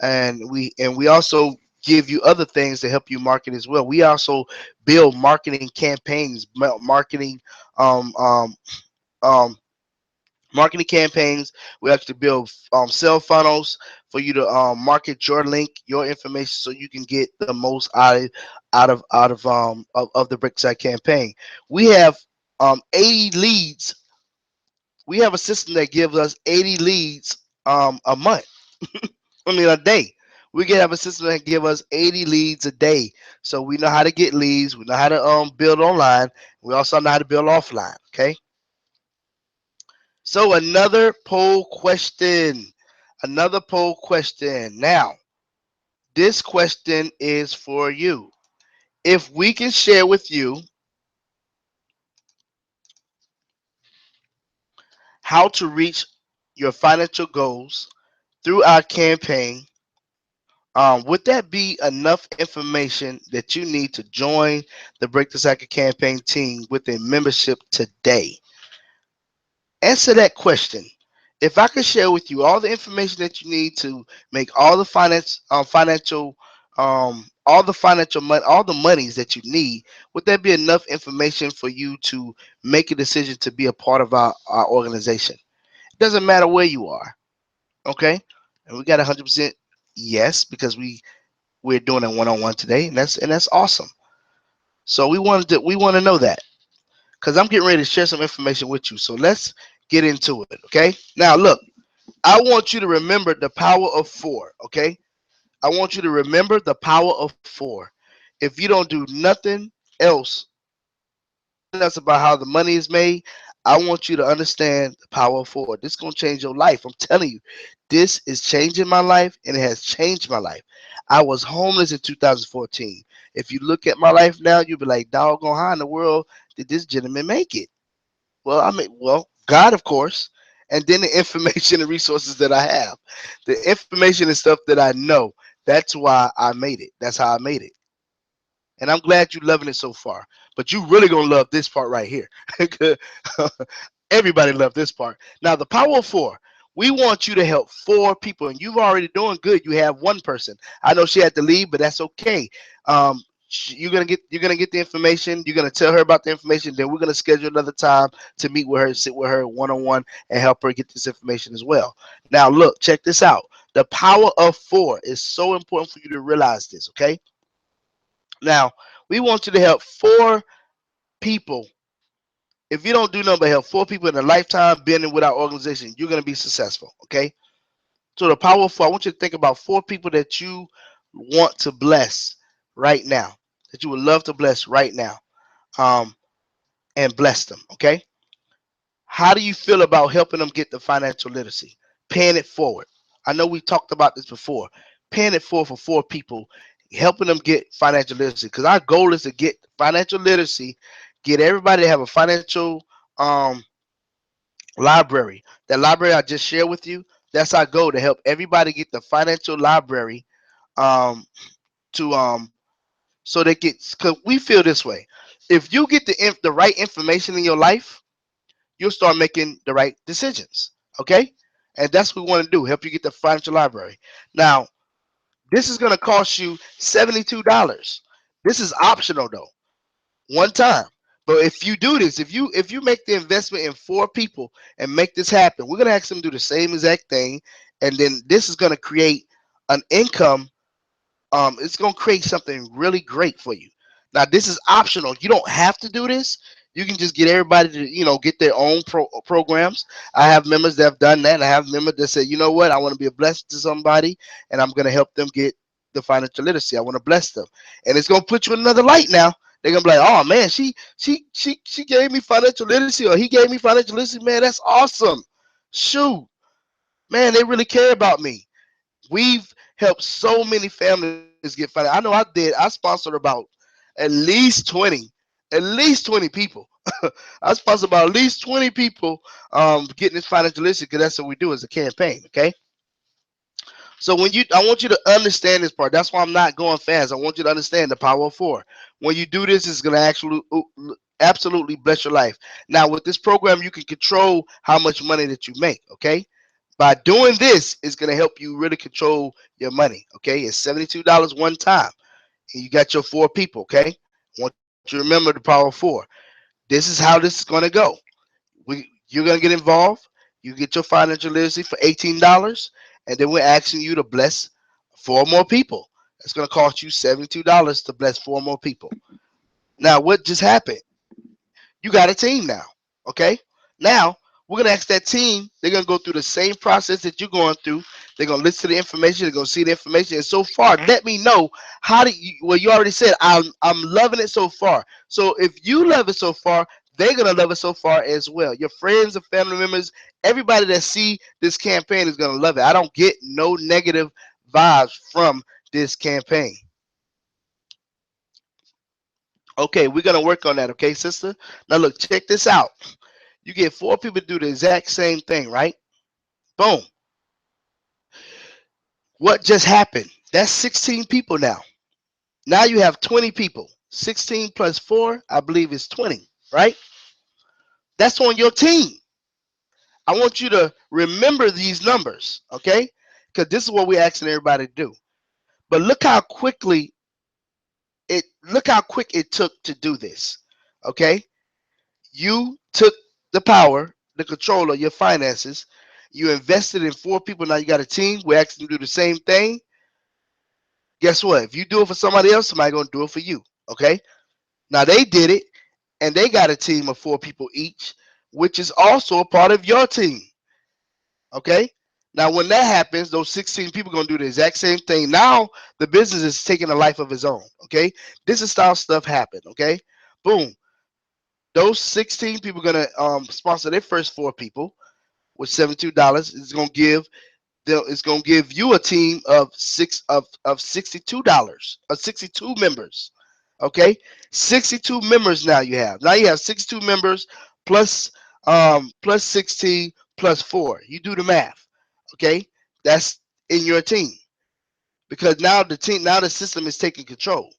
and we also give you other things to help you market as well. We also build marketing campaigns, marketing um um um marketing campaigns. We actually build sell funnels for you to market your link, your information, so you can get the most out of the Brickside campaign. We have 80 leads. We have a system that gives us 80 leads a month. I mean a day. We can have a system that give us 80 leads a day. So we know how to get leads. We know how to build online. We also know how to build offline. Okay. So another poll question. Another poll question. Now, this question is for you. If we can share with you how to reach your financial goals through our campaign, would that be enough information that you need to join the Break the Cycle campaign team with a membership today? Answer that question. If I could share with you all the information that you need to make all the all the financial money, all the monies that you need, would that be enough information for you to make a decision to be a part of our organization? It doesn't matter where you are, okay? And we got 100% yes, because we're doing a one-on-one today, and that's awesome. So we want to know that, because I'm getting ready to share some information with you. So let's get into it, okay? Now look. I want you to remember the power of four, okay? I want you to remember the power of four. If you don't do nothing else about how the money is made, I want you to understand the power of four. This is gonna change your life. I'm telling you, this is changing my life, and it has changed my life. I was homeless in 2014. If you look at my life now, you'll be like, doggone, how in the world did this gentleman make it? Well, I mean, well, God, of course, and then the information and resources that I have, the information and stuff that I know. That's why I made it. That's how I made it. And I'm glad you're loving it so far. But you really gonna love this part right here. Everybody love this part. Now the power of four. We want you to help four people, and you've already doing good. You have one person. I know she had to leave, but that's okay. You're gonna get the information. You're gonna tell her about the information. Then we're gonna schedule another time to meet with her, sit with her one on one, and help her get this information as well. Now look, check this out. The power of four is so important for you to realize this. Okay. Now we want you to help four people. If you don't do nothing but help four people in a lifetime building with our organization, you're going to be successful. Okay. So the power of four, I want you to think about four people that you want to bless right now, that you would love to bless right now, um, and bless them. Okay. How do you feel about helping them get the financial literacy? Paying it forward. I know we talked about this before. Paying it forward for four people, helping them get financial literacy. Because our goal is to get financial literacy, get everybody to have a financial um, library. That library I just shared with you, that's our goal to help everybody get the financial library um, to so they get. Because we feel this way: if you get the right information in your life, you'll start making the right decisions. Okay, and that's what we want to do: help you get the financial library. Now, this is going to cost you $72. This is optional though, one time. But if you do this, if you make the investment in four people and make this happen, we're gonna ask them to do the same exact thing, and then this is gonna create an income. It's gonna create something really great for you. Now, this is optional. You don't have to do this. You can just get everybody to get their own programs. I have members that have done that. And I have members that say, you know what, I want to be a blessing to somebody, and I'm gonna help them get the financial literacy. I want to bless them, and it's gonna put you in another light now. They're gonna be like, oh man, she gave me financial literacy, or he gave me financial literacy. Man, that's awesome. Shoot, man, they really care about me. We've helped so many families get funded. I know I did. I sponsored about at least 20, at least 20 people. I sponsored about at least 20 people getting this financial literacy because that's what we do as a campaign. Okay. So I want you to understand this part. That's why I'm not going fast. I want you to understand the power of four. When you do this, it's going to actually absolutely bless your life. Now, with this program, you can control how much money that you make. Okay. By doing this, it's going to help you really control your money. Okay. It's $72 one time. And you got your four people. Okay. I want you to remember the power of four. This is how this is going to go. You're gonna get involved. You get your financial literacy for $18, and then we're asking you to bless four more people. It's gonna cost you $72 to bless four more people. Now, what just happened? You got a team now. Okay. Now we're gonna ask that team. They're gonna go through the same process that you're going through. They're gonna listen to the information. They're gonna see the information. And so far, let me know how do you. Well, you already said I'm loving it so far. So if you love it so far, they're gonna love it so far as well. Your friends and family members, everybody that see this campaign is gonna love it. I don't get no negative vibes from this campaign. Okay, we're gonna work on that. Okay, sister. Now look, check this out. You get four people to do the exact same thing, right? Boom. What just happened? That's 16 people now. Now you have 20 people. 16 plus 4, I believe, is 20, right? That's on your team. I want you to remember these numbers, okay? Because this is what we're asking everybody to do. But look how quick it took to do this. Okay? You took the power, the control of your finances. You invested in four people. Now you got a team. We're asking them to do the same thing. Guess what? If you do it for somebody else, somebody gonna do it for you. Okay. Now they did it, and they got a team of four people each, which is also a part of your team. Okay. Now when that happens, those 16 people gonna do the exact same thing. Now the business is taking a life of its own. Okay. This is how stuff happen. Okay. Boom. Those 16 people are gonna sponsor their first 4 people with $72. It's gonna give you a team of $62 of 62 members. Okay, 62 members now you have. Now you have 62 members plus plus 16 plus 4. You do the math. Okay, that's in your team because now the system is taking control.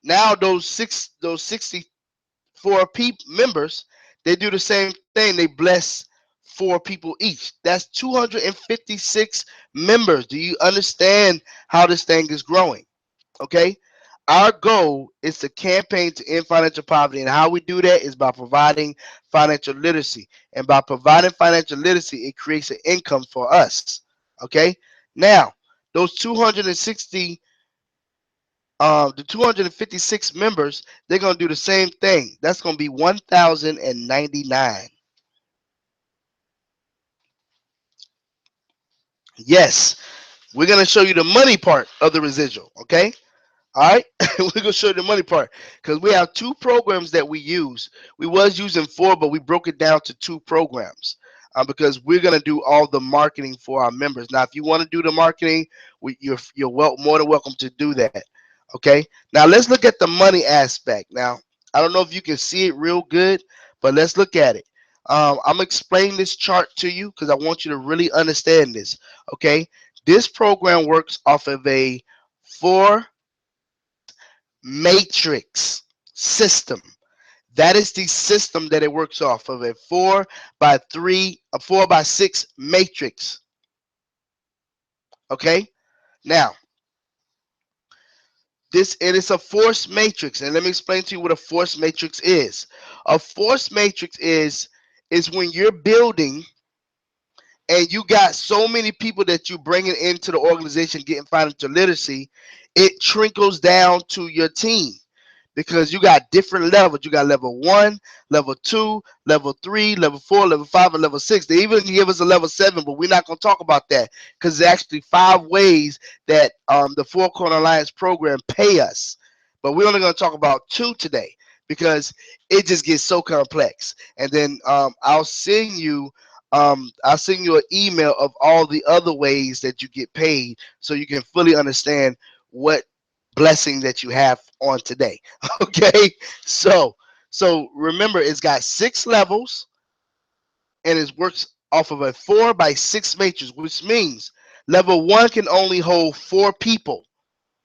Now those 64 members, they do the same thing. They bless 4 people each. That's 256 members. Do you understand how this thing is growing? Okay. Our goal is to campaign to end financial poverty, and how we do that is by providing financial literacy. And by providing financial literacy, it creates an income for us. Okay. Now, those 260 the 256 members, they're going to do the same thing. That's going to be 1,099. Yes, we're going to show you the money part of the residual. Okay. All right, we're gonna show you the money part because we have 2 programs that we use. We was using 4, but we broke it down to 2 programs because we're gonna do all the marketing for our members. Now, if you want to do the marketing, you're more than welcome to do that. Okay. Now let's look at the money aspect. Now, I don't know if you can see it real good, but let's look at it. I'm explaining this chart to you because I want you to really understand this. Okay, this program works off of a 4 by 6 matrix system. That is the system that it works off of, a 4 by 6 matrix. Okay. Now, it is a force matrix, and let me explain to you what a force matrix is. A force matrix is when you're building and you got so many people that you bringing into the organization getting financial literacy, it trickles down to your team because you got different levels. You got level 1, level 2, level 3, level 4, level 5, and level 6. They even give us a level 7, but we're not going to talk about that because there's actually 5 ways that the Four Corner Alliance program pay us. But we're only going to talk about 2 today because it just gets so complex. And then I'll send you an email of all the other ways that you get paid so you can fully understand what blessing that you have on today. Okay, so remember, it's got 6 levels and it works off of a 4 by 6 matrix, which means level 1 can only hold 4 people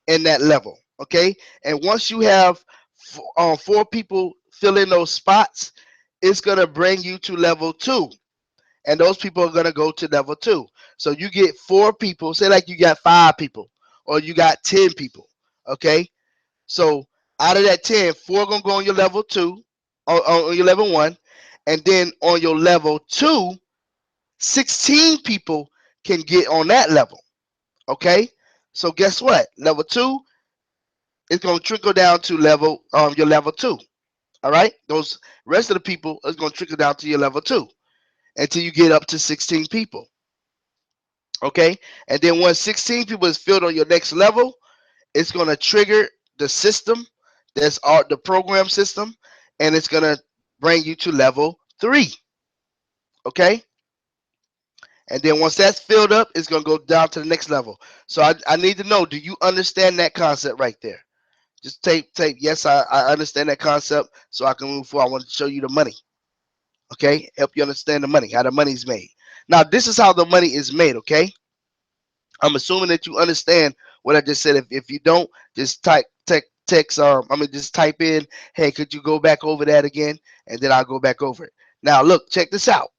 in that level. Okay, and once you have 4 people fill in those spots, it's gonna bring you to level 2, and those people are gonna go to level 2. So you get 4 people. Say like you got 5 people, or you got 10 people. Okay, so out of that 10, 4 gonna go on your level 2, on your level 1, and then on your level 2, 16 people can get on that level. Okay, so guess what? Level 2 is gonna trickle down to your level 2. All right, those rest of the people is gonna trickle down to your level 2 until you get up to 16 people. Okay, and then once 16 people is filled on your next level, it's going to trigger the system, that's all the program system, and it's going to bring you to level 3. Okay, and then once that's filled up, it's going to go down to the next level. So I need to know, do you understand that concept right there? Just tape yes, I understand that concept, so I can move forward. I want to show you the money. Okay, help you understand the money, how the money's made. Now this is how the money is made. Okay, I'm assuming that you understand what I just said. If you don't, just text just type in, hey, could you go back over that again? And then I'll go back over it. Now look, check this out.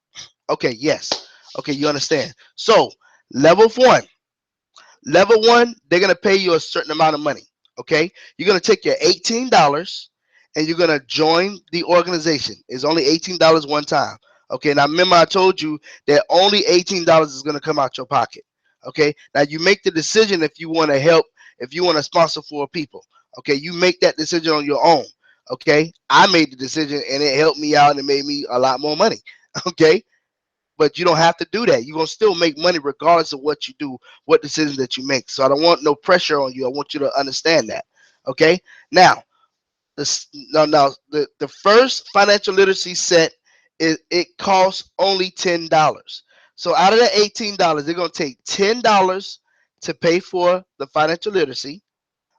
Okay, yes. Okay, you understand. So level one, they're gonna pay you a certain amount of money. Okay, you're gonna take your $18 and you're gonna join the organization. It's only $18 one time. Okay, now remember I told you that only $18 is gonna come out your pocket. Okay, now you make the decision if you want to help, if you want to sponsor 4 people. Okay, you make that decision on your own. Okay, I made the decision and it helped me out and it made me a lot more money. Okay, but you don't have to do that. You're gonna still make money regardless of what you do, what decisions that you make. So I don't want no pressure on you. I want you to understand that. Okay. Now The first financial literacy set, it costs only $10. So out of that $18, they're gonna take $10 to pay for the financial literacy.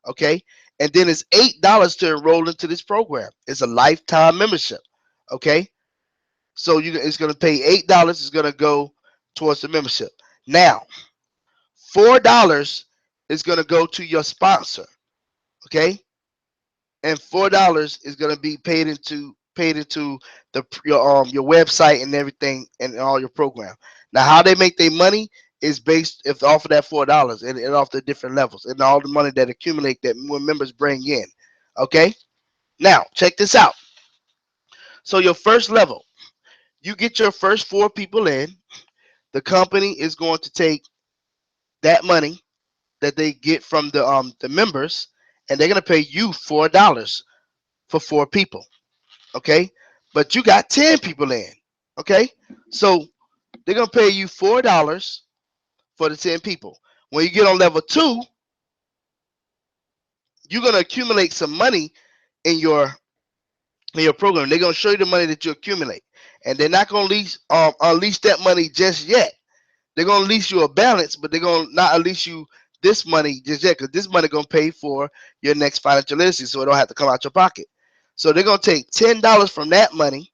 Okay, and then it's $8 to enroll into this program. It's a lifetime membership. Okay, so it's gonna pay $8. It's gonna go towards the membership. Now, $4 is gonna go to your sponsor. Okay, and $4 is going to be paid into your website and everything and all your program. Now, how they make their money is based if off of that $4 and off the different levels and all the money that accumulate that more members bring in. Okay. Now, check this out. So your first level, you get your first four people in. The company is going to take that money that they get from the members, and they're going to pay you $4 for four people. Okay, but you got 10 people in. Okay, so they're gonna pay you $4 for the 10 people. When you get on level two, you're gonna accumulate some money in your program. They're gonna show you the money that you accumulate, and they're not gonna unleash that money just yet. They're gonna lease you a balance, but they're gonna not unleash you this money just yet, because this money gonna pay for your next financial literacy, so it don't have to come out your pocket. So they're gonna take $10 from that money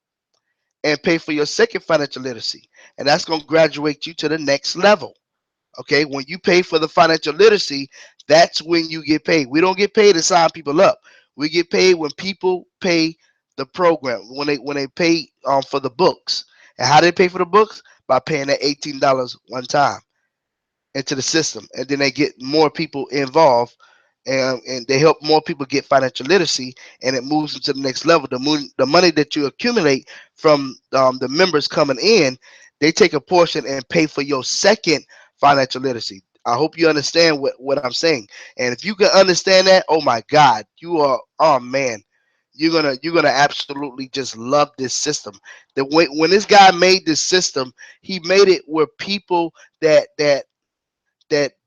and pay for your second financial literacy. And that's going to graduate you to the next level. Okay, when you pay for the financial literacy, that's when you get paid. We don't get paid to sign people up. We get paid when people pay the program, when they pay for the books. And how they pay for the books? By paying that $18 one time into the system, and then they get more people involved, and they help more people get financial literacy, and it moves them to the next level. The money that you accumulate from the members coming in, they take a portion and pay for your second financial literacy. I hope you understand what I'm saying. And if you can understand that, oh my God, oh man, you're gonna absolutely just love this system. The way when this guy made this system, he made it where people that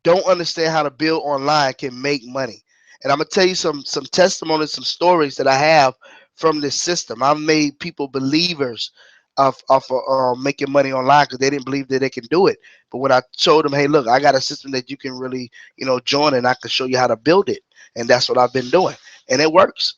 don't understand how to build online can make money. And I'm gonna tell you some testimonies, some stories that I have from this system. I've made people believers of making money online because they didn't believe that they can do it. But when I showed them, hey, look, I got a system that you can really join, and I can show you how to build it, and that's what I've been doing, and it works.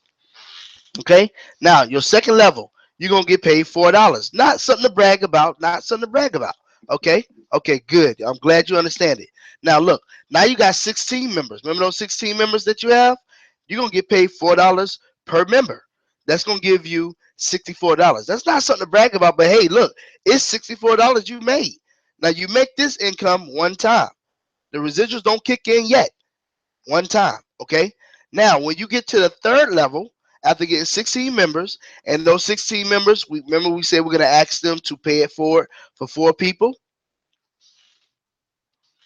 Okay. Now your second level, you're gonna get paid $4. Not something to brag about. Not something to brag about. Okay. Okay. Good. I'm glad you understand it. Now look. Now you got 16 members. Remember those 16 members that you have? You're gonna get paid $4 per member. That's gonna give you $64. That's not something to brag about. But hey, look, it's $64 you made. Now you make this income one time. The residuals don't kick in yet. One time. Okay. Now, when you get to the third level, after getting 16 members, and those 16 members, we said we're gonna ask them to pay it forward for four people.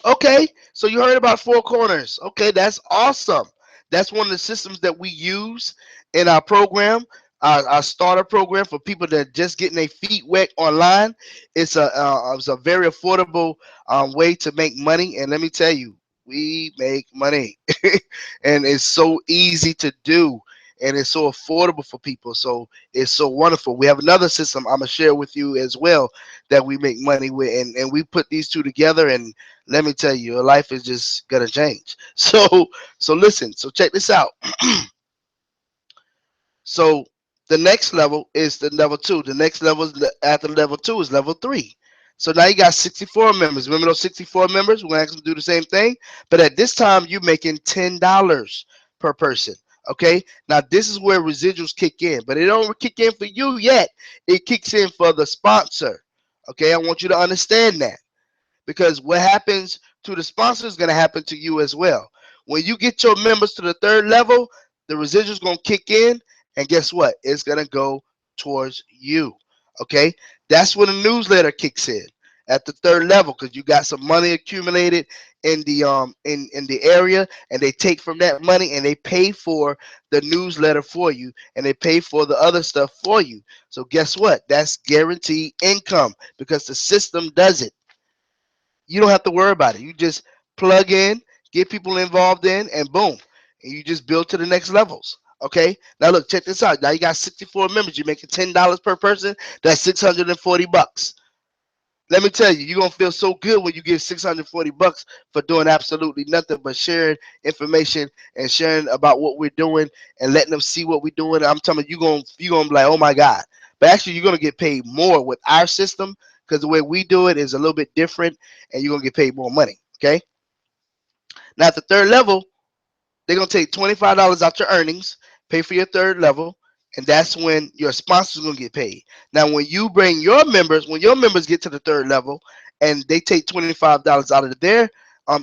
Okay, so you heard about Four Corners. Okay, that's awesome. That's one of the systems that we use in our program, our starter program for people that are just getting their feet wet online. It's a very affordable way to make money, and let me tell you, we make money, and it's so easy to do, and it's so affordable for people. So it's so wonderful. We have another system I'm gonna share with you as well that we make money with, and we put these two together, and let me tell you, your life is just gonna change. So listen. So check this out. So the next level is the level two. The next level after level two is level three. So now you got 64 members. Remember those 64 members? We're gonna ask them to do the same thing, but at this time you're making $10 per person. Okay. Now this is where residuals kick in, but it don't kick in for you yet. It kicks in for the sponsor. Okay. I want you to understand that, because what happens to the sponsor is going to happen to you as well. When you get your members to the third level, the residuals going to kick in, and guess what? It's going to go towards you. Okay, that's when the newsletter kicks in at the third level, because you got some money accumulated in the area, and they take from that money and they pay for the newsletter for you, and they pay for the other stuff for you. So guess what? That's guaranteed income because the system does it. You don't have to worry about it. You just plug in, get people involved in, and boom, and you just build to the next levels. Okay. Now look, check this out. Now you got 64 members. You're making $10 per person. That's $640. Let me tell you, you're gonna feel so good when you give $640 for doing absolutely nothing but sharing information and sharing about what we're doing and letting them see what we're doing. I'm telling you, you're gonna be like, oh my God. But actually, you're gonna get paid more with our system because the way we do it is a little bit different, and you're gonna get paid more money. Okay. Now at the third level, they're gonna take $25 out your earnings, pay for your third level, and that's when your sponsors gonna get paid. Now, when you bring your members, when your members get to the third level, and they take $25 out of their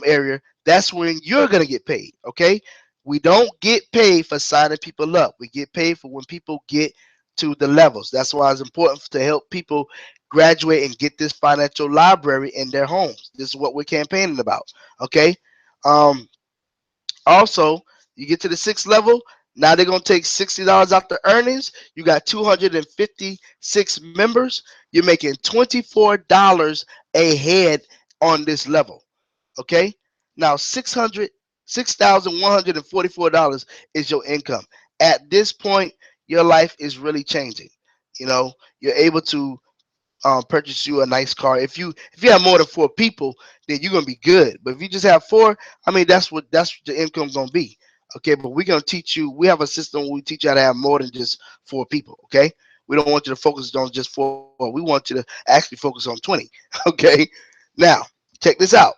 area, that's when you're gonna get paid. Okay, we don't get paid for signing people up. We get paid for when people get to the levels. That's why it's important to help people graduate and get this financial library in their homes. This is what we're campaigning about. Okay. Um, Also, you get to the sixth level. Now they're gonna take $60 out the earnings. You got 256 members. You're making $24 a head on this level. Okay. Now 6,144 dollars is your income. At this point, your life is really changing. You're able to purchase you a nice car. If you have more than four people, then you're gonna be good. But if you just have four, I mean that's what the income gonna be. Okay, but we're gonna teach you. We have a system where we teach you how to have more than just four people. Okay, we don't want you to focus on just four. We want you to actually focus on 20. Okay, now check this out.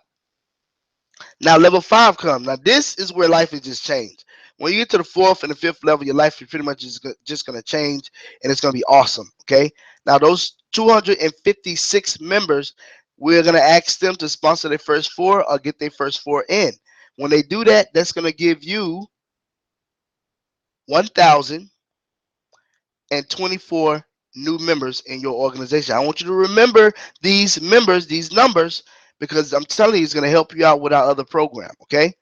Now level five comes. Now this is where life is just changed. When you get to the fourth and the fifth level, your life is pretty much just gonna change, and it's gonna be awesome. Okay. Now those 256 members, we're gonna ask them to sponsor their first four or get their first four in. When they do that, that's gonna give you 1,024 new members in your organization. I want you to remember these members, these numbers, because I'm telling you, it's gonna help you out with our other program. Okay.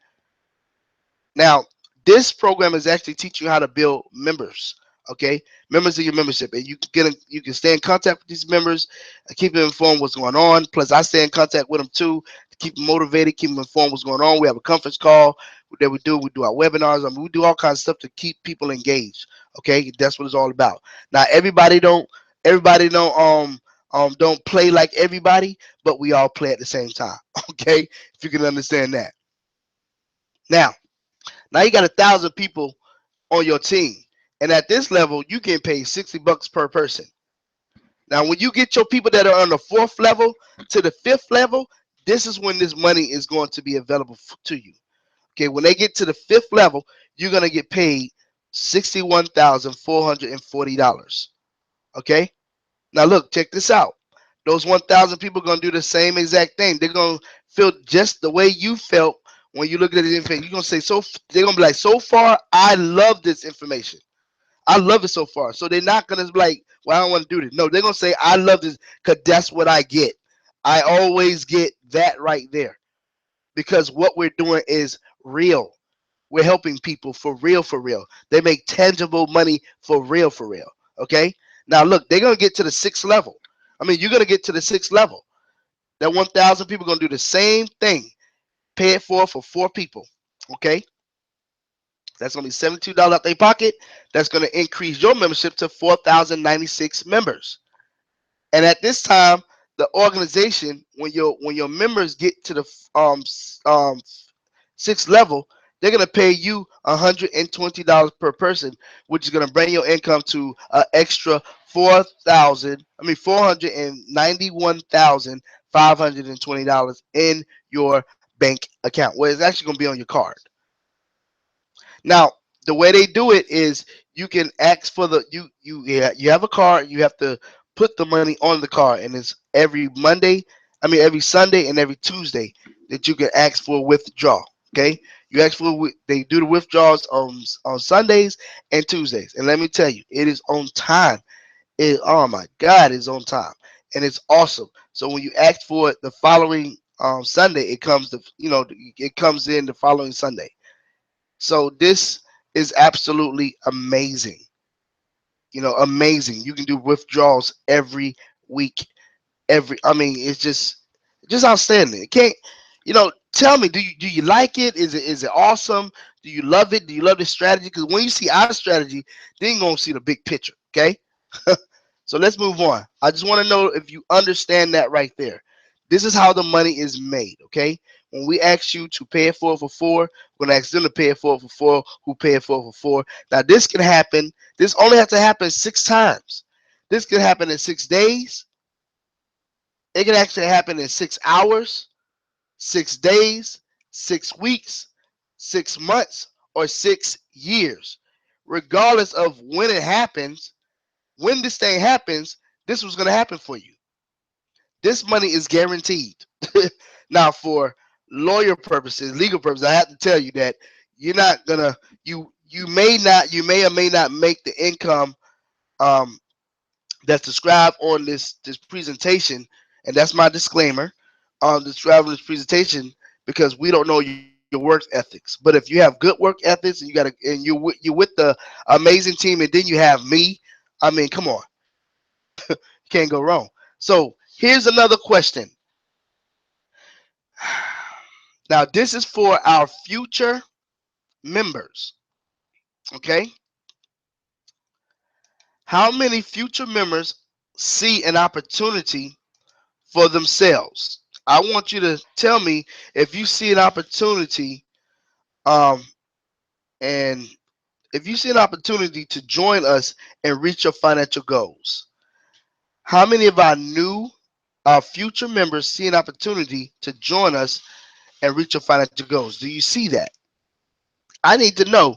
Now, this program is actually teaching you how to build members. Okay, members of your membership, and you can stay in contact with these members, keep them informed what's going on. Plus, I stay in contact with them too to keep them motivated, keep them informed what's going on. We have a conference call that we do. We do our webinars. I mean, we do all kinds of stuff to keep people engaged. Okay, that's what it's all about. Now, everybody don't play like everybody, but we all play at the same time. Okay, if you can understand that. Now. Now you got 1,000 people on your team, and at this level, you can pay $60 per person. Now, when you get your people that are on the fourth level to the fifth level, this is when this money is going to be available to you. Okay, when they get to the fifth level, you're gonna get paid $61,440. Okay. Now look, check this out. Those 1,000 people are gonna do the same exact thing. They're gonna feel just the way you felt when you look at the information. You're gonna say so. They're gonna be like, so far, I love this information. I love it so far. So they're not gonna be like, well, I don't want to do this. No, they're gonna say, I love this because that's what I get. I always get that right there because what we're doing is real. We're helping people for real, for real. They make tangible money for real, for real. Okay. Now look, they're gonna get to the sixth level. I mean, you're gonna get to the sixth level. That 1,000 people are gonna do the same thing. Pay it for four people. Okay. That's gonna be $72 out their pocket. That's gonna increase your membership to 4,096 members. And at this time, the organization, when your members get to the sixth level, they're gonna pay you $120 per person, which is gonna bring your income to an extra 491,520 in your bank account. Well, it's actually gonna be on your card. Now, the way they do it is you can ask for the you yeah, you have a card, you have to put the money on the card, and it's every Sunday and every Tuesday that you can ask for a withdrawal. Okay, you ask for they do the withdrawals on Sundays and Tuesdays, and let me tell you, it is on time. Oh my God, it's on time, and it's awesome. So when you ask for it the following Sunday, it comes in the following Sunday. So this is absolutely amazing. Amazing. You can do withdrawals every week. I mean, it's just outstanding. It can't, tell me, do you like it? Is it awesome? Do you love it? Do you love the strategy? Because when you see our strategy, then you're gonna see the big picture. Okay. So let's move on. I just want to know if you understand that right there. This is how the money is made. Okay. When we ask you to pay it for 4, we're gonna ask them to pay it for 4. Who pay it for 4? Now this can happen. This only has to happen 6 times. This can happen in 6 days. It can actually happen in 6 hours, 6 days, 6 weeks, 6 months, or 6 years. Regardless of when it happens, when this thing happens, this was going to happen for you. This money is guaranteed. Now, for lawyer purposes, legal purposes, I have to tell you that you're not gonna you may or may not make the income um, that's described on this presentation, and that's my disclaimer describing this presentation because we don't know your work ethics. But if you have good work ethics and you're with the amazing team, and then you have me, I mean, come on, can't go wrong. So here's another question. Now this is for our future members. Okay, how many future members see an opportunity for themselves? I want you to tell me if you see an opportunity, um, and if you see an opportunity to join us and reach your financial goals. How many of our future members see an opportunity to join us and reach your financial goals? Do you see that? I need to know.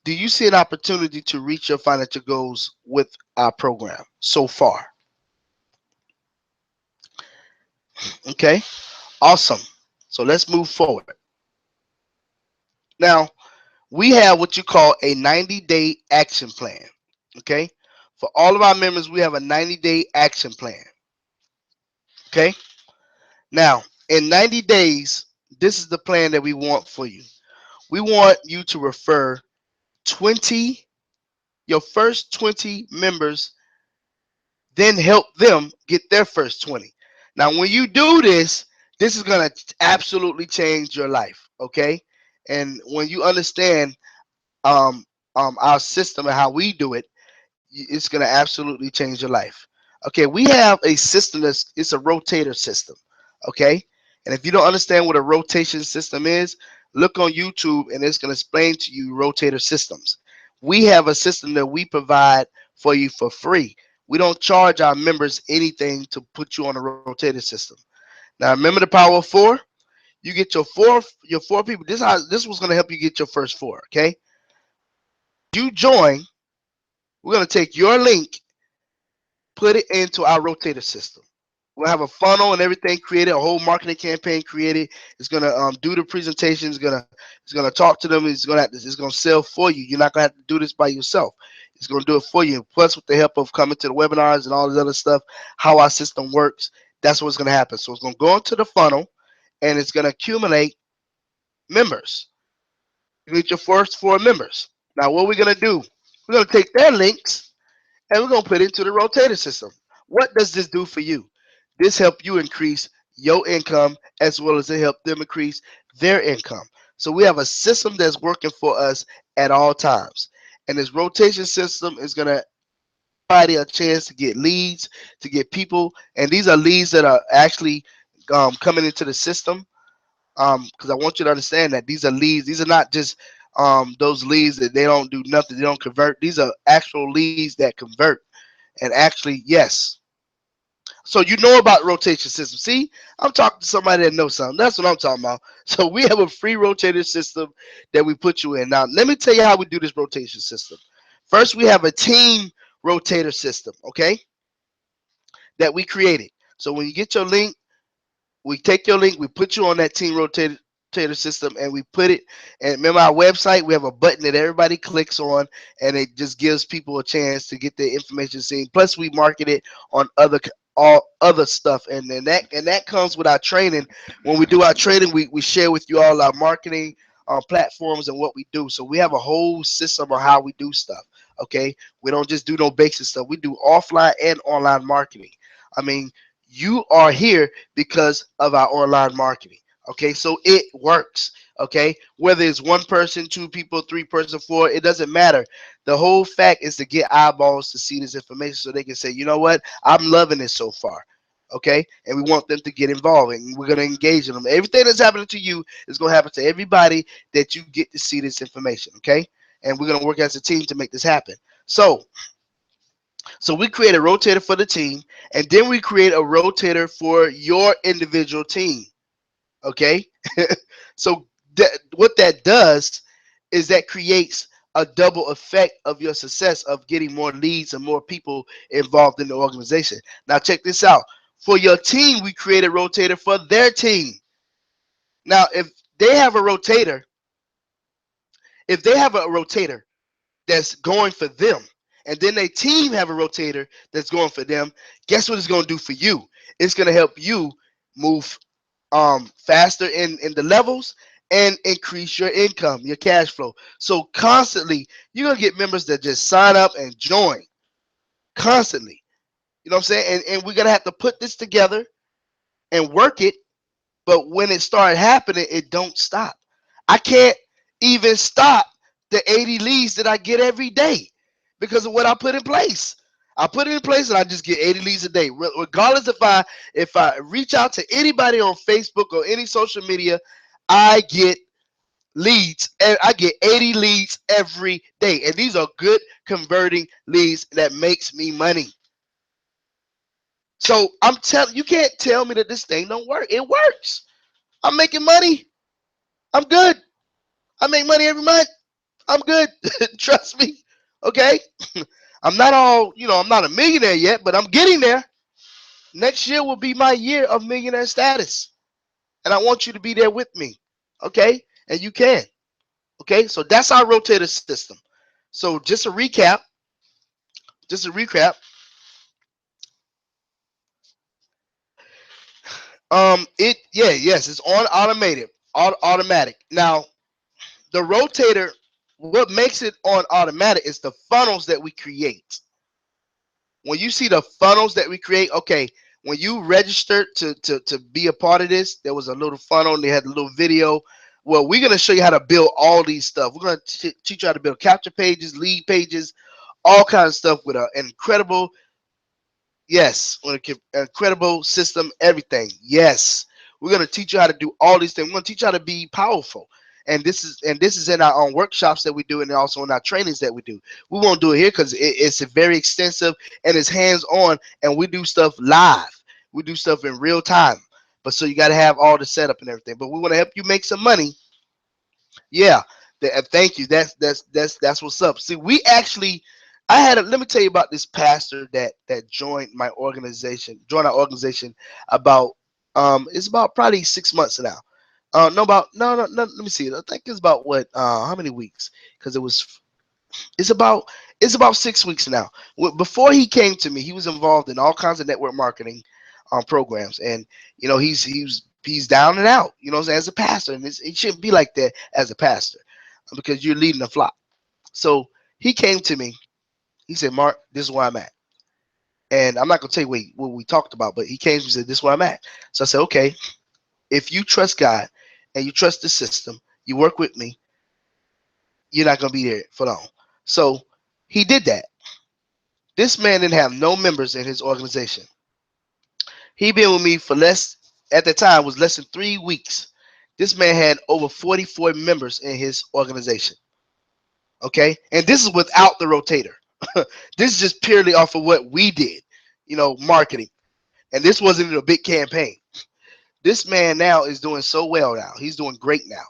Do you see an opportunity to reach your financial goals with our program so far? Okay, awesome. So let's move forward. Now, we have what you call a 90-day action plan. Okay, for all of our members, we have a 90-day action plan. Okay, now in 90 days, this is the plan that we want for you. We want you to refer 20, your first 20 members, then help them get their first 20. Now, when you do this, this is going to absolutely change your life. Okay, and when you understand um, our system and how we do it, it's going to absolutely change your life. Okay, we have a system that's it's a rotator system. Okay, and if you don't understand what a rotation system is, look on YouTube and it's going to explain to you rotator systems. We have a system that we provide for you for free. We don't charge our members anything to put you on a rotator system. Now remember the power of four. You get your four people. This was going to help you get your first four. Okay, you join. We're going to take your link, put it into our rotator system. We'll have a funnel and everything created, a whole marketing campaign created. It's gonna do the presentation. It's gonna talk to them. It's gonna sell for you. You're not gonna have to do this by yourself. It's gonna do it for you. Plus, with the help of coming to the webinars and all this other stuff, how our system works, that's what's gonna happen. So it's gonna go into the funnel and it's gonna accumulate members. You get your first four members. Now, what we're gonna do? We're gonna take their links and we're gonna put it into the rotator system. What does this do for you? This help you increase your income as well as it help them increase their income. So we have a system that's working for us at all times. And this rotation system is gonna provide a chance to get leads, to get people, and these are leads that are actually coming into the system. Because I want you to understand that these are leads. These are not just those leads that they don't do nothing, they don't convert. These are actual leads that convert. And actually, yes. So you know about rotation system. See, I'm talking to somebody that knows something. That's what I'm talking about. So we have a free rotator system that we put you in. Now, let me tell you how we do this rotation system. First, we have a team rotator system, okay, that we created. So when you get your link, we take your link, we put you on that team rotator system, and we put it. And remember our website, we have a button that everybody clicks on, and it just gives people a chance to get their information seen. Plus, we market it on all other stuff, and that comes with our training. When we do our training, we share with you all our marketing platforms and what we do. So we have a whole system of how we do stuff. Okay, we don't just do no basic stuff. We do offline and online marketing. I mean, you are here because of our online marketing. Okay, so it works. Okay, whether it's one person, two people, three person, four, it doesn't matter. The whole fact is to get eyeballs to see this information so they can say, you know what, I'm loving it so far. Okay, and we want them to get involved, and we're going to engage in them. Everything that's happening to you is going to happen to everybody that you get to see this information. Okay, and we're going to work as a team to make this happen. So we create a rotator for the team, and then we create a rotator for your individual team. Okay, so what that does is that creates a double effect of your success of getting more leads and more people involved in the organization. Now check this out. For your team, we create a rotator for their team. Now, they have a rotator, if they have a rotator that's going for them, and then their team have a rotator that's going for them, guess what it's going to do for you? It's going to help you move faster in the levels and increase your income, your cash flow. So constantly, you're going to get members that just sign up and join constantly. You know what I'm saying? And we're going to have to put this together and work it. But when it started happening, it don't stop. I can't even stop the 80 leads that I get every day because of what I put in place. I put it in place and I just get 80 leads a day. Regardless if I reach out to anybody on Facebook or any social media, I get leads, and I get 80 leads every day. And these are good converting leads that makes me money. So I'm telling you, can't tell me that this thing don't work. It works. I'm making money. I'm good. I make money every month. I'm good. Trust me. Okay. I'm not I'm not a millionaire yet, but I'm getting there. Next year will be my year of millionaire status. And I want you to be there with me. Okay. And you can. Okay. So that's our rotator system. So just a recap. Yes, it's on automated, automatic. Now, the rotator, what makes it on automatic is the funnels that we create. When you see the funnels that we create, okay, when you registered to be a part of this, there was a little funnel and they had a little video. Well, we're going to show you how to build all these stuff. We're going to teach you how to build capture pages, lead pages, all kinds of stuff with an incredible, yes, with an incredible system, everything. Yes. We're going to teach you how to do all these things. We're going to teach you how to be powerful. And this is in our own workshops that we do, and also in our trainings that we do. We won't do it here because it's very extensive and it's hands-on, and we do stuff live. We do stuff in real time. But so you got to have all the setup and everything. But we want to help you make some money. Yeah. Thank you. That's what's up. See, we actually, let me tell you about this pastor that joined our organization about it's about probably 6 months now. No, no. Let me see. I think it's about what? How many weeks? Because it's about it's about 6 weeks now. Before he came to me, he was involved in all kinds of network marketing programs, and he's down and out. You know, as a pastor, and it shouldn't be like that as a pastor, because you're leading a flock. So he came to me. He said, "Mark, this is where I'm at." And I'm not gonna tell you what we talked about, but he came to me and said, "This is where I'm at." So I said, "Okay, if you trust God and you trust the system, you work with me, you're not going to be there for long." So he did that. This man didn't have no members in his organization. He been with me for at the time, was less than 3 weeks. This man had over 44 members in his organization. Okay. And this is without the rotator. This is just purely off of what we did, marketing. And this wasn't a big campaign. This man now is doing so well now. He's doing great now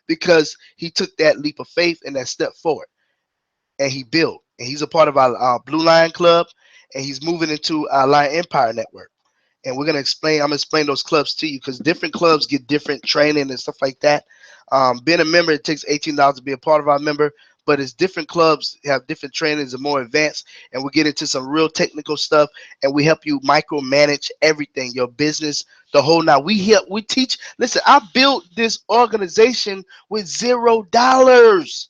because he took that leap of faith and that step forward, and he built. And he's a part of our Blue Lion Club, and he's moving into our Lion Empire Network. And I'm gonna explain those clubs to you, because different clubs get different training and stuff like that. Being a member, it takes $18 to be a part of our member, but it's different clubs have different trainings and more advanced, and we get into some real technical stuff, and we help you micromanage everything, your business, the whole. Now we teach. Listen, I built this organization with $0,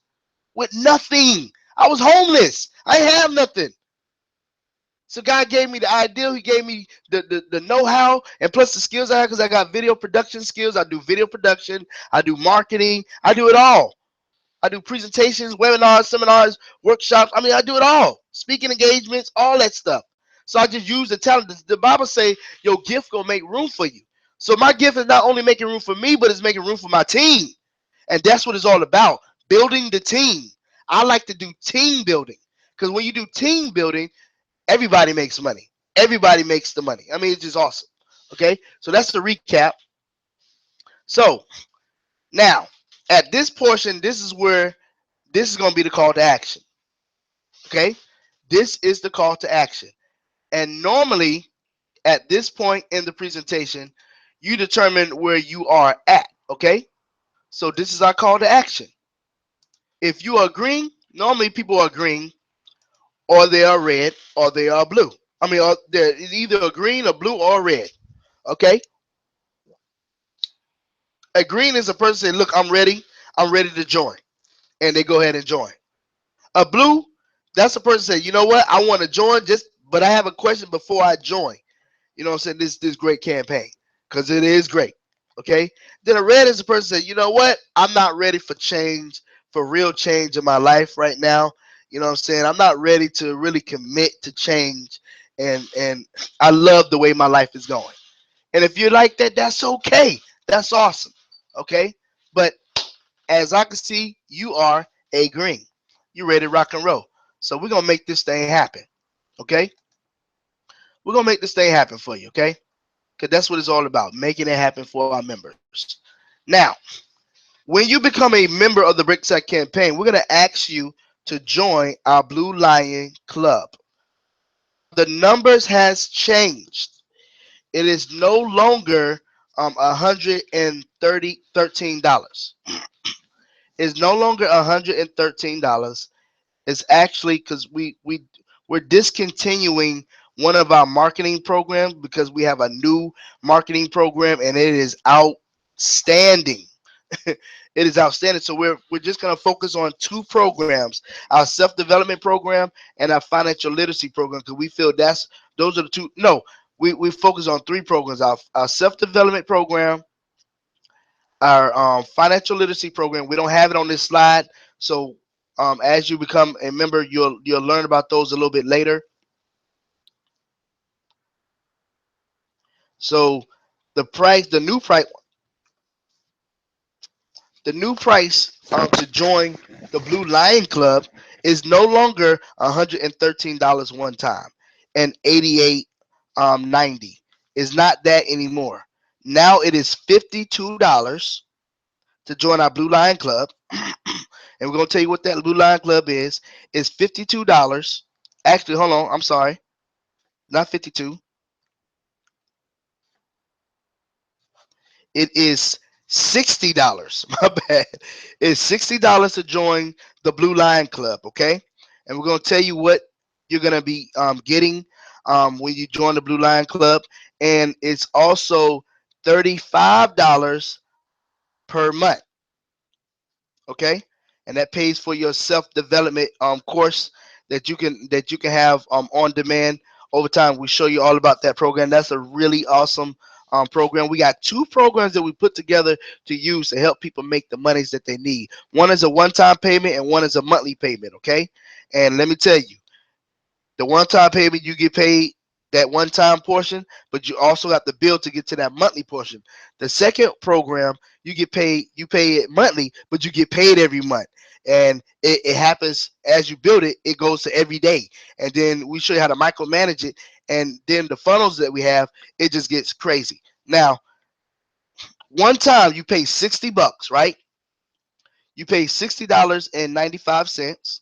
with nothing. I was homeless. I have nothing. So God gave me the idea. He gave me the know-how and plus the skills I have because I got video production skills. I do video production. I do marketing. I do it all. I do presentations, webinars, seminars, workshops. I mean, I do it all. Speaking engagements, all that stuff. So I just use the talent. The Bible say your gift gonna make room for you. So my gift is not only making room for me, but it's making room for my team. And that's what it's all about. Building the team. I like to do team building. Because when you do team building, everybody makes money. Everybody makes the money. I mean, it's just awesome. Okay, so that's the recap. So now at this portion, this is where this is going to be the call to action. Okay, this is the call to action. And normally at this point in the presentation, you determine where you are at. Okay, so this is our call to action. If you are green, normally people are green, or they are red, or they are blue. I mean, they're either a green, a blue, or red. Okay, a green is a person saying, "Look, I'm ready to join," and they go ahead and join. A blue, that's a person saying, "You know what? I want to join, just but I have a question before I join." You know what I'm saying? This great campaign because it is great. Okay. Then a red is a person saying, "You know what? I'm not ready for change, for real change in my life right now. You know what I'm saying? I'm not ready to really commit to change, and I love the way my life is going." And if you're like that, that's okay. That's awesome. Okay. But as I can see, you are a green. You ready to rock and roll. So we're gonna make this thing happen. Okay? We're gonna make this thing happen for you, okay? Because that's what it's all about, making it happen for our members. Now, when you become a member of the Btcc campaign, we're gonna ask you to join our Blue Lion Club. Now the numbers has changed. It is no longer $113. It's no longer $113. It's actually because we're discontinuing one of our marketing programs because we have a new marketing program and it is outstanding. It is outstanding. So we're just gonna focus on two programs: our self development program and our financial literacy program, because we feel those are the two. No, we focus on three programs: our self development program, our financial literacy program. We don't have it on this slide, so as you become a member, you'll learn about those a little bit later. So the new price to join the Blue Lion Club is no longer $113 one time and 88 90. It's not that anymore. Now it is $52 to join our Blue Lion Club. And we're gonna tell you what that Blue Lion Club is. It's $52. Actually, hold on. I'm sorry, not 52. It is $60. My bad. It's $60 to join the Blue Lion Club. Okay, and we're gonna tell you what you're gonna be getting when you join the Blue Lion Club, and it's also $35 per month. Okay, and that pays for your self development course that you can have on demand over time. We show you all about that program. That's a really awesome program. We got two programs that we put together to use to help people make the monies that they need. One is a one-time payment and one is a monthly payment. Okay, and let me tell you, the one-time payment, you get paid that one-time portion, but you also have to build to get to that monthly portion. The second program, you pay it monthly, but you get paid every month. And it happens as you build it, it goes to every day. And then we show you how to micromanage it. And then the funnels that we have, it just gets crazy. Now, one time you pay $60, right? You pay $60.95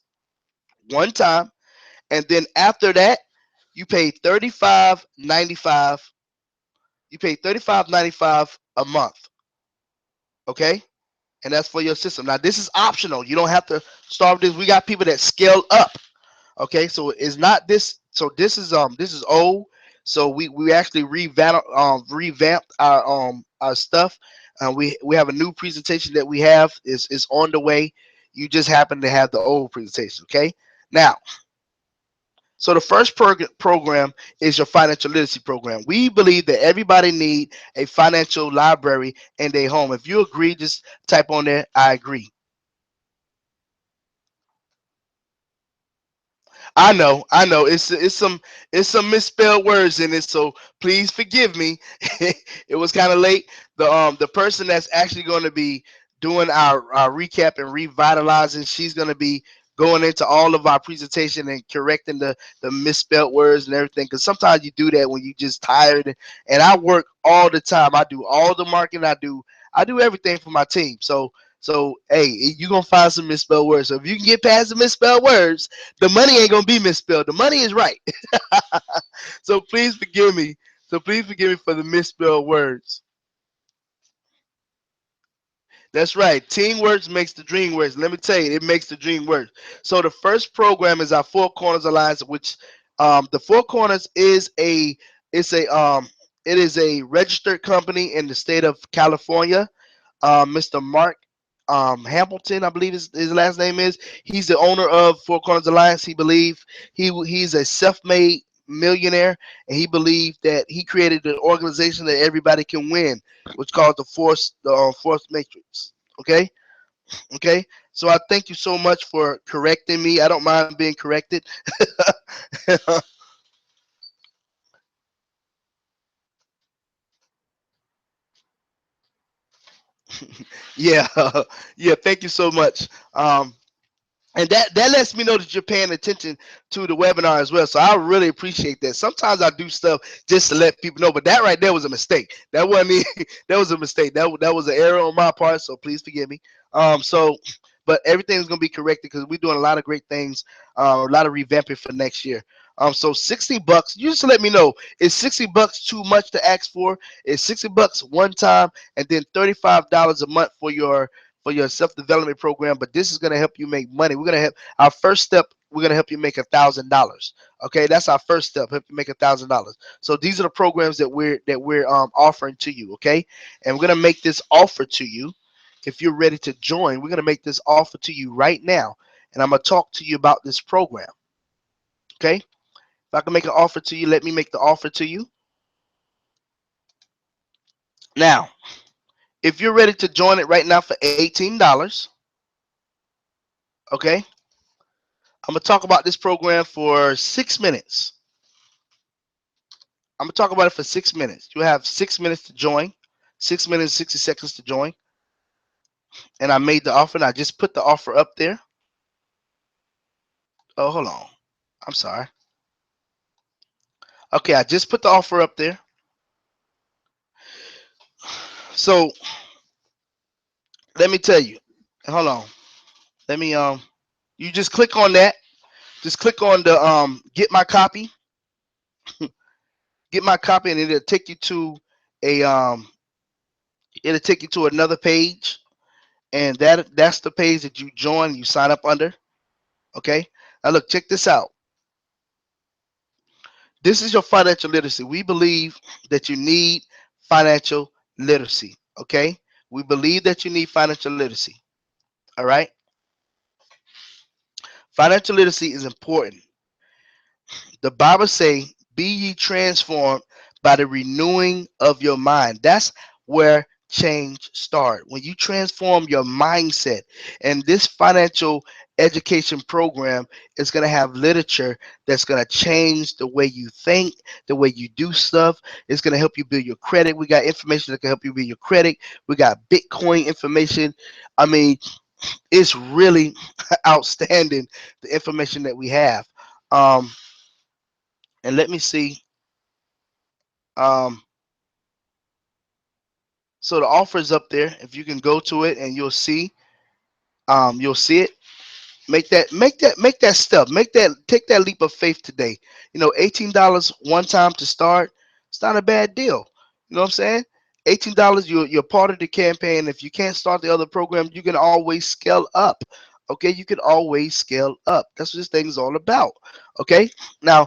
one time. And then after that, you pay 35.95. You pay 35.95 a month. Okay, and that's for your system. Now this is optional. You don't have to start with this. We got people that scale up. Okay, so it's not this. So this is old. So we actually revamped our stuff. We have a new presentation that we have is on the way. You just happen to have the old presentation. Okay, now So the first program is your financial literacy program. We believe that everybody need a financial library in their home. If you agree, just type on there, I agree. I know. It's some misspelled words in it, so please forgive me. It was kind of late. The person that's actually going to be doing our recap and revitalizing, she's going to be going into all of our presentation and correcting the misspelled words and everything. Because sometimes you do that when you just tired. And I work all the time. I do all the marketing. I do everything for my team. So hey, you're gonna find some misspelled words. So if you can get past the misspelled words, the money ain't gonna be misspelled. The money is right. So please forgive me. So please forgive me for the misspelled words. That's right. Teamwork makes the dream work. Let me tell you, it makes the dream work. So the first program is our Four Corners Alliance, which the Four Corners is a it's a it is a registered company in the state of California. Mr. Mark Hamilton, I believe his last name is. He's the owner of Four Corners Alliance. He believed he's a self-made millionaire, and he believed that he created an organization that everybody can win, which called the Force Matrix. Okay, okay. So I thank you so much for correcting me. I don't mind being corrected. Yeah, yeah. Thank you so much. And that lets me know that you're paying attention to the webinar as well. So I really appreciate that. Sometimes I do stuff just to let people know, but that right there was a mistake. That wasn't me. That was a mistake. That was an error on my part. So please forgive me. But everything's gonna be corrected because we're doing a lot of great things, a lot of revamping for next year. So $60. You just let me know. Is $60 too much to ask for? Is $60 one time, and then $35 a month for your self-development program? But this is going to help you make money. We're going to help our first step. We're going to help you make $1,000. Okay, that's our first step. Help you make $1,000. So these are the programs that we're offering to you. Okay, and we're going to make this offer to you. If you're ready to join, we're going to make this offer to you right now, and I'm going to talk to you about this program. Okay, if I can make an offer to you, let me make the offer to you now. If you're ready to join it right now for $18, okay, I'm gonna talk about this program for 6 minutes. I'm gonna talk about it for 6 minutes. You have 6 minutes to join, 6 minutes, 60 seconds to join. And I made the offer, and I just put the offer up there. Oh, hold on. I'm sorry. Okay, I just put the offer up there. So let me tell you. Hold on. Let me You just click on that. Just click on the get my copy, and a it'll take you to another page, and that's the page that you join. You sign up under. Okay. Now look, check this out. This is your financial literacy. We believe that you need financial literacy. Okay. We believe that you need financial literacy. All right. Financial literacy is important. The Bible say, "Be ye transformed by the renewing of your mind." That's where change start. When you transform your mindset, and this financial education program is going to have literature that's going to change the way you think, the way you do stuff. It's going to help you build your credit. We got information that can help you build your credit. We got Bitcoin information. I mean, it's really outstanding, the information that we have. Um, and let me see. Um, so the offer is up there. If you can go to it, and you'll see it. Make that step. Take that leap of faith today. $18 one time to start. It's not a bad deal. You know what I'm saying? $18. You're part of the campaign. If you can't start the other program, you can always scale up. Okay, you can always scale up. That's what this thing is all about. Okay, now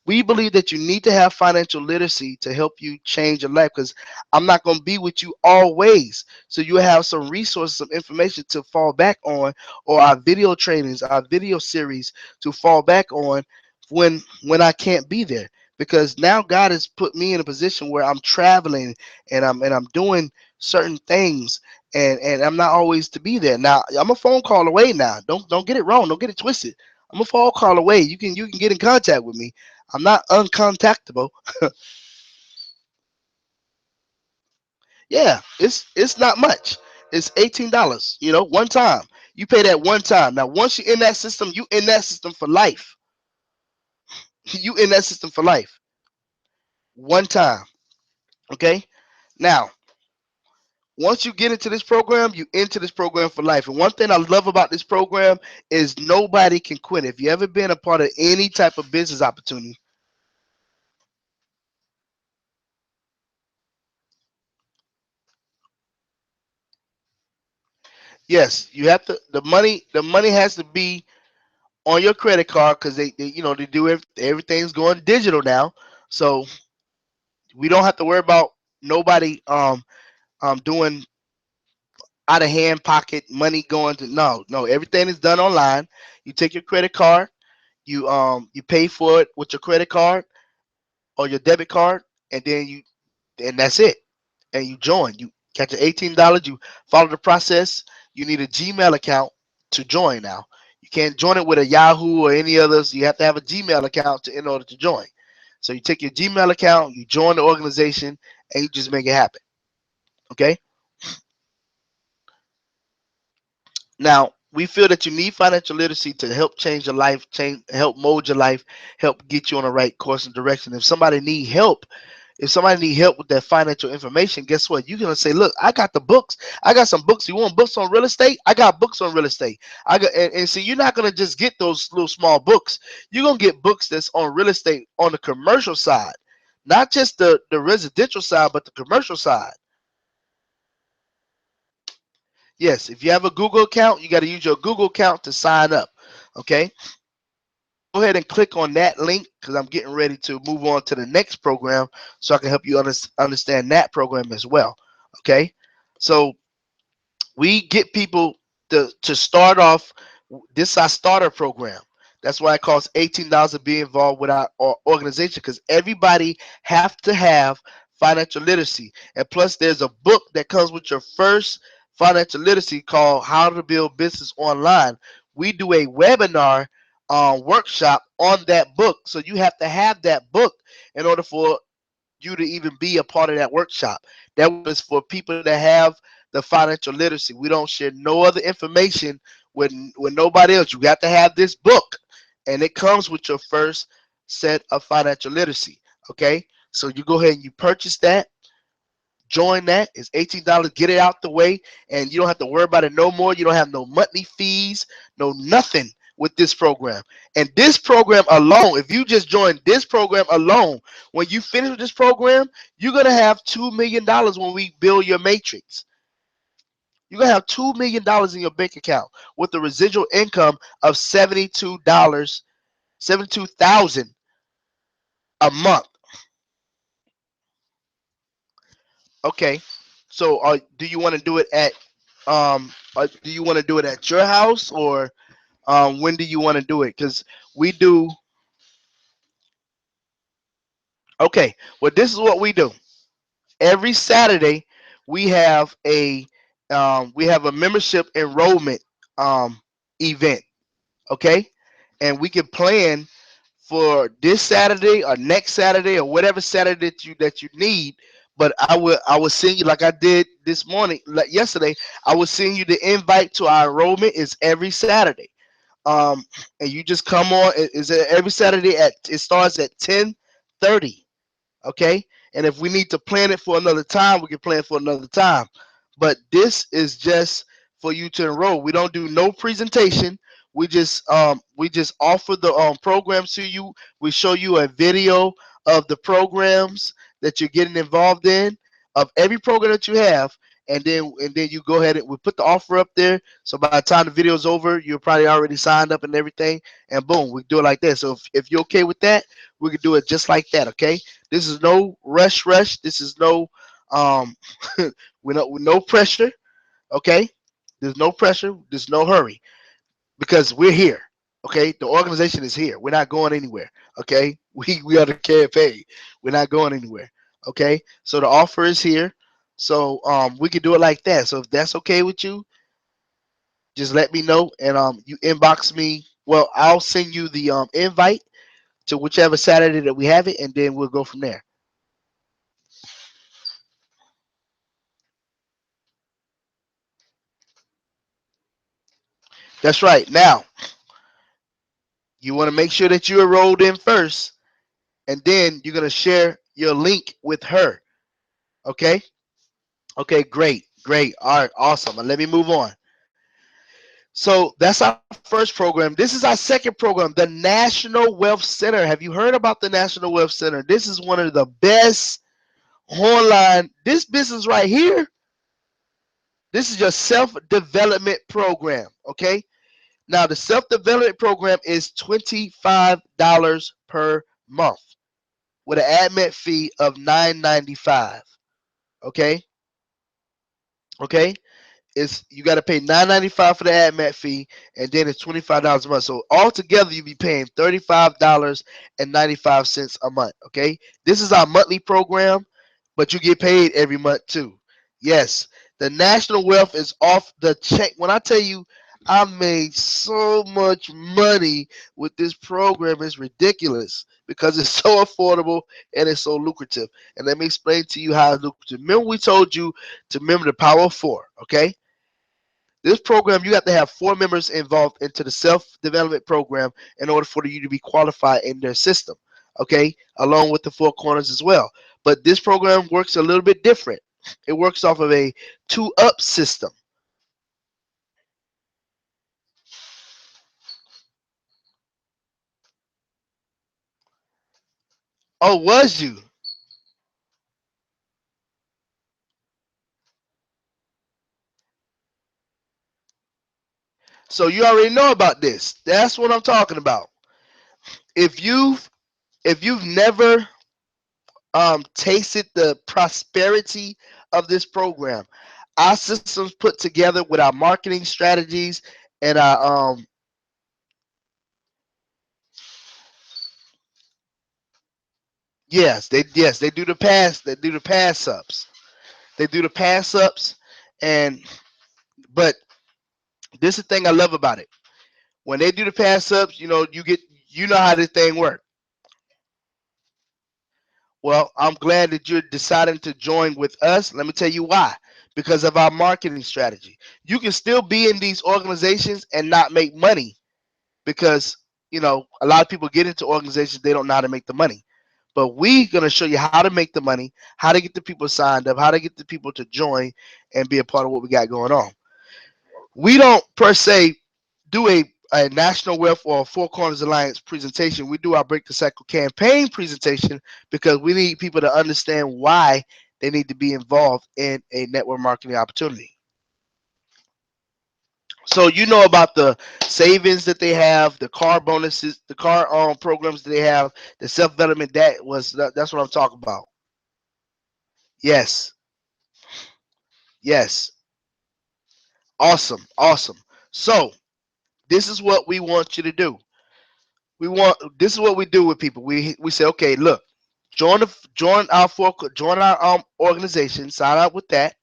we believe that you need to have financial literacy to help you change your life, because I'm not going to be with you always. So you have some resources, some information to fall back on, or our video trainings, our video series to fall back on when I can't be there, because now God has put me in a position where I'm traveling and I'm doing certain things, and I'm not always to be there. Now I'm a phone call away now. Don't get it wrong. Don't get it twisted. I'm a phone call away. You can get in contact with me. I'm not uncontactable. Yeah, it's not much. It's $18. One time. You pay that one time. Now once you're in that system, you in that system for life. You in that system for life. One time. Okay. Now, once you get into this program, you enter this program for life. And one thing I love about this program is nobody can quit. If you ever been a part of any type of business opportunity, yes, you have to. The money has to be on your credit card, because they do everything's going digital now. So we don't have to worry about nobody doing out of hand pocket money going to, no, everything is done online. You take your credit card, you pay for it with your credit card or your debit card, and and that's it. And you join. You catch your $18. You follow the process. You need a Gmail account to join. Now you can't join it with a Yahoo or any others. You have to have a Gmail account in order to join. So you take your Gmail account, you join the organization, and you just make it happen. Okay. Now, we feel that you need financial literacy to help change your life, help mold your life, help get you on the right course and direction. If somebody need help with that financial information, guess what? You're gonna say, "Look, I got the books. I got some books. You want books on real estate? I got books on real estate. I got." And see, you're not gonna just get those little small books. You're gonna get books that's on real estate on the commercial side, not just the residential side, but the commercial side. Yes, if you have a Google account, you got to use your Google account to sign up. Okay, go ahead and click on that link, because I'm getting ready to move on to the next program, so I can help you understand that program as well. Okay, so we get people to start off. This is our starter program. That's why it costs $18 to be involved with our organization, because everybody have to have financial literacy. And plus, there's a book that comes with your first financial literacy called How to Build Business Online. We do a webinar workshop on that book. So you have to have that book in order for you to even be a part of that workshop. That was for people that have the financial literacy. We don't share no other information with nobody else. You got to have this book, and it comes with your first set of financial literacy. Okay, so you go ahead and you purchase that. Join that. It's $18. Get it out the way, and you don't have to worry about it no more. You don't have no monthly fees, no nothing with this program. And this program alone, if you just join this program alone, when you finish with this program, you're gonna have $2 million when we build your matrix. You're gonna have $2 million in your bank account with the residual income of $72, 72,000 a month. Okay, so do you want to do it at do you want to do it at your house, or when do you want to do it? Because we do. Okay, well, this is what we do. Every Saturday, we have a membership enrollment um, event. Okay, and we can plan for this Saturday or next Saturday or whatever Saturday that you need. But I will send you, like I did this morning, like yesterday. I will send you the invite to our enrollment. Is every Saturday. Um, and you just come on. Is every Saturday it starts at 10:30. Okay, and if we need to plan it for another time, we can plan for another time. But this is just for you to enroll. We don't do no presentation. We just offer the programs to you. We show you a video of the programs that you're getting involved in, of every program that you have, and then you go ahead and we put the offer up there. So by the time the video's over, you're probably already signed up and everything, and boom, we do it like that. So if you're okay with that, we can do it just like that. Okay, this is no rush. This is no um with no pressure. Okay, there's no pressure. There's no hurry, because we're here. Okay, the organization is here. We're not going anywhere. Okay, we are the campaign. We're not going anywhere. Okay, so the offer is here. So we can do it like that. So if that's okay with you, just let me know and you inbox me. Well, I'll send you the invite to whichever Saturday that we have it, and then we'll go from there. That's right. Now you want to make sure that you enrolled in first, and then you're gonna share your link with her. Okay. Okay. Great. Great. All right. Awesome. And let me move on. So that's our first program. This is our second program, the National Wealth Center. Have you heard about the National Wealth Center? This is one of the best online. This business right here, this is your self-development program. Okay. Now the self-development program is $25 per month with an admin fee of $9.95. Okay. Okay. It's you got to pay $9.95 for the admin fee, and then it's $25 a month. So altogether, you'll be paying $35.95 a month. Okay, this is our monthly program, but you get paid every month too. Yes, the national wealth is off the check. When I tell you, I made so much money with this program, it's ridiculous because it's so affordable and it's so lucrative. And let me explain to you how it's lucrative. Remember, we told you to remember the power of four. Okay, this program, you have to have four members involved into the self-development program in order for you to be qualified in their system. Okay, along with the four corners as well. But this program works a little bit different. It works off of a two-up system. Oh, was you? So you already know about this. That's what I'm talking about. If you've never tasted the prosperity of this program, our systems put together with our marketing strategies and our yes, they do the pass ups. They do the pass ups, and but this is the thing I love about it. When they do the pass ups, you know how this thing works. Well, I'm glad that you're deciding to join with us. Let me tell you why. Because of our marketing strategy. You can still be in these organizations and not make money because a lot of people get into organizations, they don't know how to make the money. But we're gonna show you how to make the money, how to get the people signed up, how to get the people to join and be a part of what we got going on. We don't per se do a national wealth or four corners alliance presentation. We do our break the cycle campaign presentation because we need people to understand why they need to be involved in a network marketing opportunity. So you know about the savings that they have, the car bonuses, the car programs that they have, the self development. That's what I'm talking about. Yes, yes, awesome, awesome. So this is what we want you to do. This is what we do with people. We say, okay, look, join our organization, sign up with that.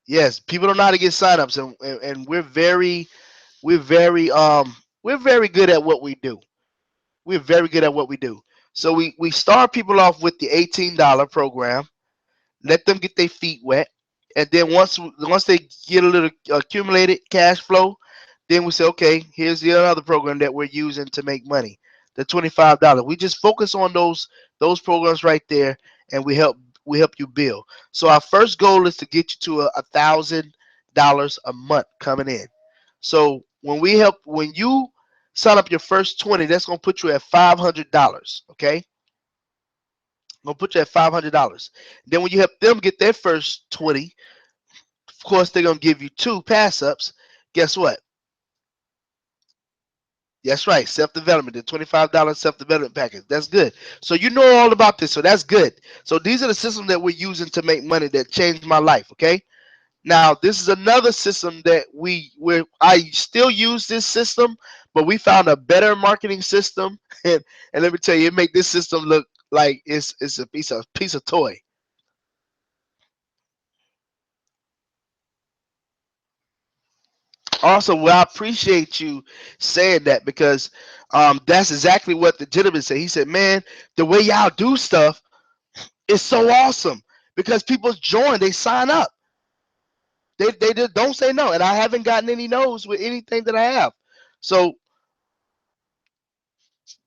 Yes, people don't know how to get signups, and we're very we're very good at what we do. We're very good at what we do. So we start people off with the $18 program, let them get their feet wet, and then once they get a little accumulated cash flow, then we say, okay, here's the other program that we're using to make money, the $25. We just focus on those programs right there, and we help you build. So our first goal is to get you to $1,000 a month coming in. So when you sign up your first 20, that's gonna put you at $500. Okay, gonna put you at $500. Then when you help them get their first 20, of course they're gonna give you two pass ups. Guess what? That's right, self development, the $25 self development package. That's good. So you know all about this. So that's good. So these are the systems that we're using to make money that changed my life. Okay. Now, this is another system that I still use this system, but we found a better marketing system, and let me tell you, it make this system look like it's a piece of toy. Also, well, I appreciate you saying that because that's exactly what the gentleman said. He said, "Man, the way y'all do stuff is so awesome because people join, they sign up, they just don't say no, and I haven't gotten any no's with anything that I have." So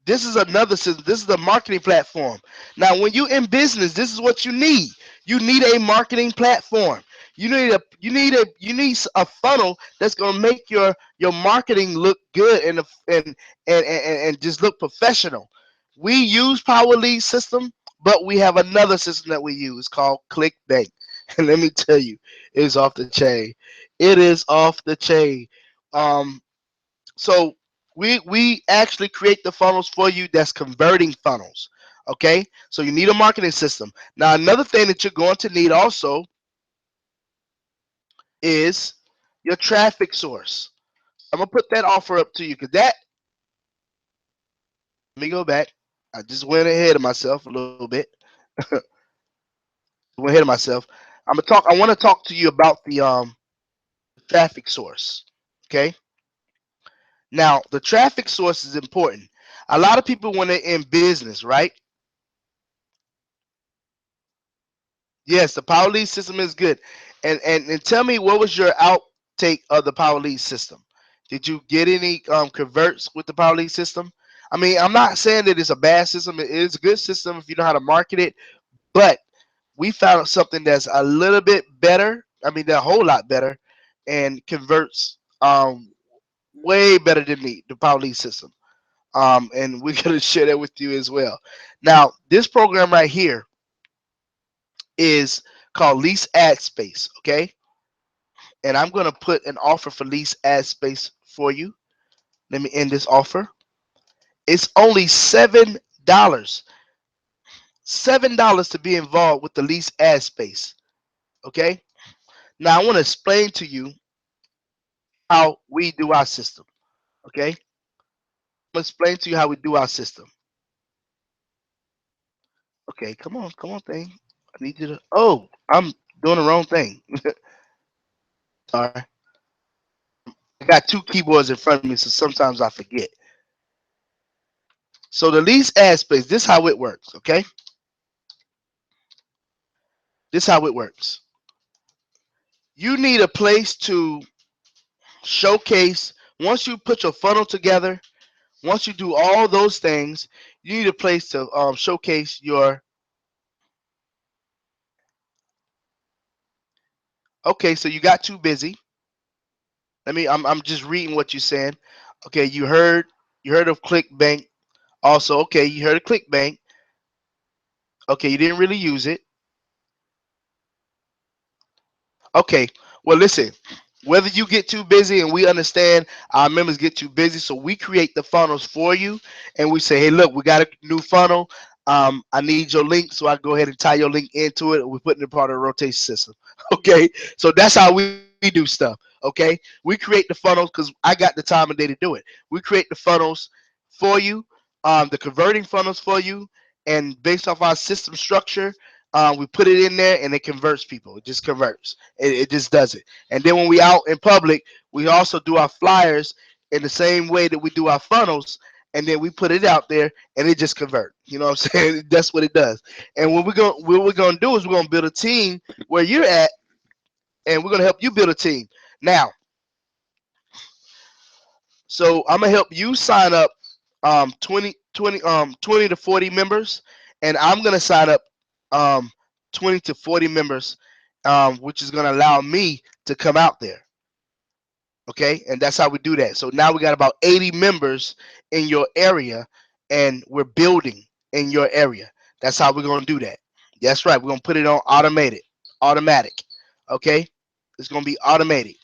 this is another system. This is a marketing platform. Now, when you in business, this is what you need. You need a marketing platform. You need a funnel that's gonna make your marketing look good and just look professional. We use Power Lead system, but we have another system that we use called ClickBank. And let me tell you, it's off the chain. It is off the chain. Um, so we actually create the funnels for you that's converting funnels. Okay, so you need a marketing system. Now, another thing that you're going to need also is your traffic source. I'm gonna put that offer up to you because that. Let me go back. I just went ahead of myself a little bit. Went ahead of myself. I'm gonna talk. I want to talk to you about the traffic source. Okay. Now, the traffic source is important. A lot of people, when they're in business, right? Yes, the power lead system is good. And tell me, what was your outtake of the power lead system? Did you get any converts with the power lead system? I mean, I'm not saying that it's a bad system. It is a good system if you know how to market it. But we found something that's a little bit better. I mean, they're a whole lot better, and converts way better than the power lead system. And we're gonna share that with you as well. Now, this program right here is called Lease Ad Space. Okay, and I'm gonna put an offer for Lease Ad Space for you. Let me end this offer. It's only $7. $7 to be involved with the Lease Ad Space. Okay. Now I want to explain to you how we do our system. Okay. I'm gonna explain to you how we do our system. Okay. Come on, thing. I need you to. Oh, I'm doing the wrong thing. Sorry. I got two keyboards in front of me, so sometimes I forget. So the Lease Ad Space. This is how it works. Okay. This is how it works. You need a place to showcase. Once you put your funnel together, once you do all those things, you need a place to showcase your. Okay, so you got too busy. I'm just reading what you're saying. Okay, you heard of ClickBank. Also, okay, you heard of ClickBank. Okay, you didn't really use it. Okay, well, listen, whether you get too busy, and we understand our members get too busy, so we create the funnels for you, and we say, hey, look, we got a new funnel. I need your link, so I go ahead and tie your link into it. We put it in part of the rotation system. Okay, so that's how we do stuff. Okay, we create the funnels because I got the time and day to do it. We create the funnels for you, the converting funnels for you, and based off our system structure, we put it in there and it converts people. It just converts. It just does it. And then when we out in public, we also do our flyers in the same way that we do our funnels. And then we put it out there and it just convert. You know what I'm saying? That's what it does. And what we're gonna do is we're gonna build a team where you're at, and we're gonna help you build a team. Now, so I'm gonna help you sign up 20 to 40 members, and I'm gonna sign up um, 20 to 40 members, which is gonna allow me to come out there. Okay, and that's how we do that. So now we got about 80 members in your area, and we're building in your area. That's how we're gonna do that. That's right. We're gonna put it on automatic. Okay, it's gonna be automated.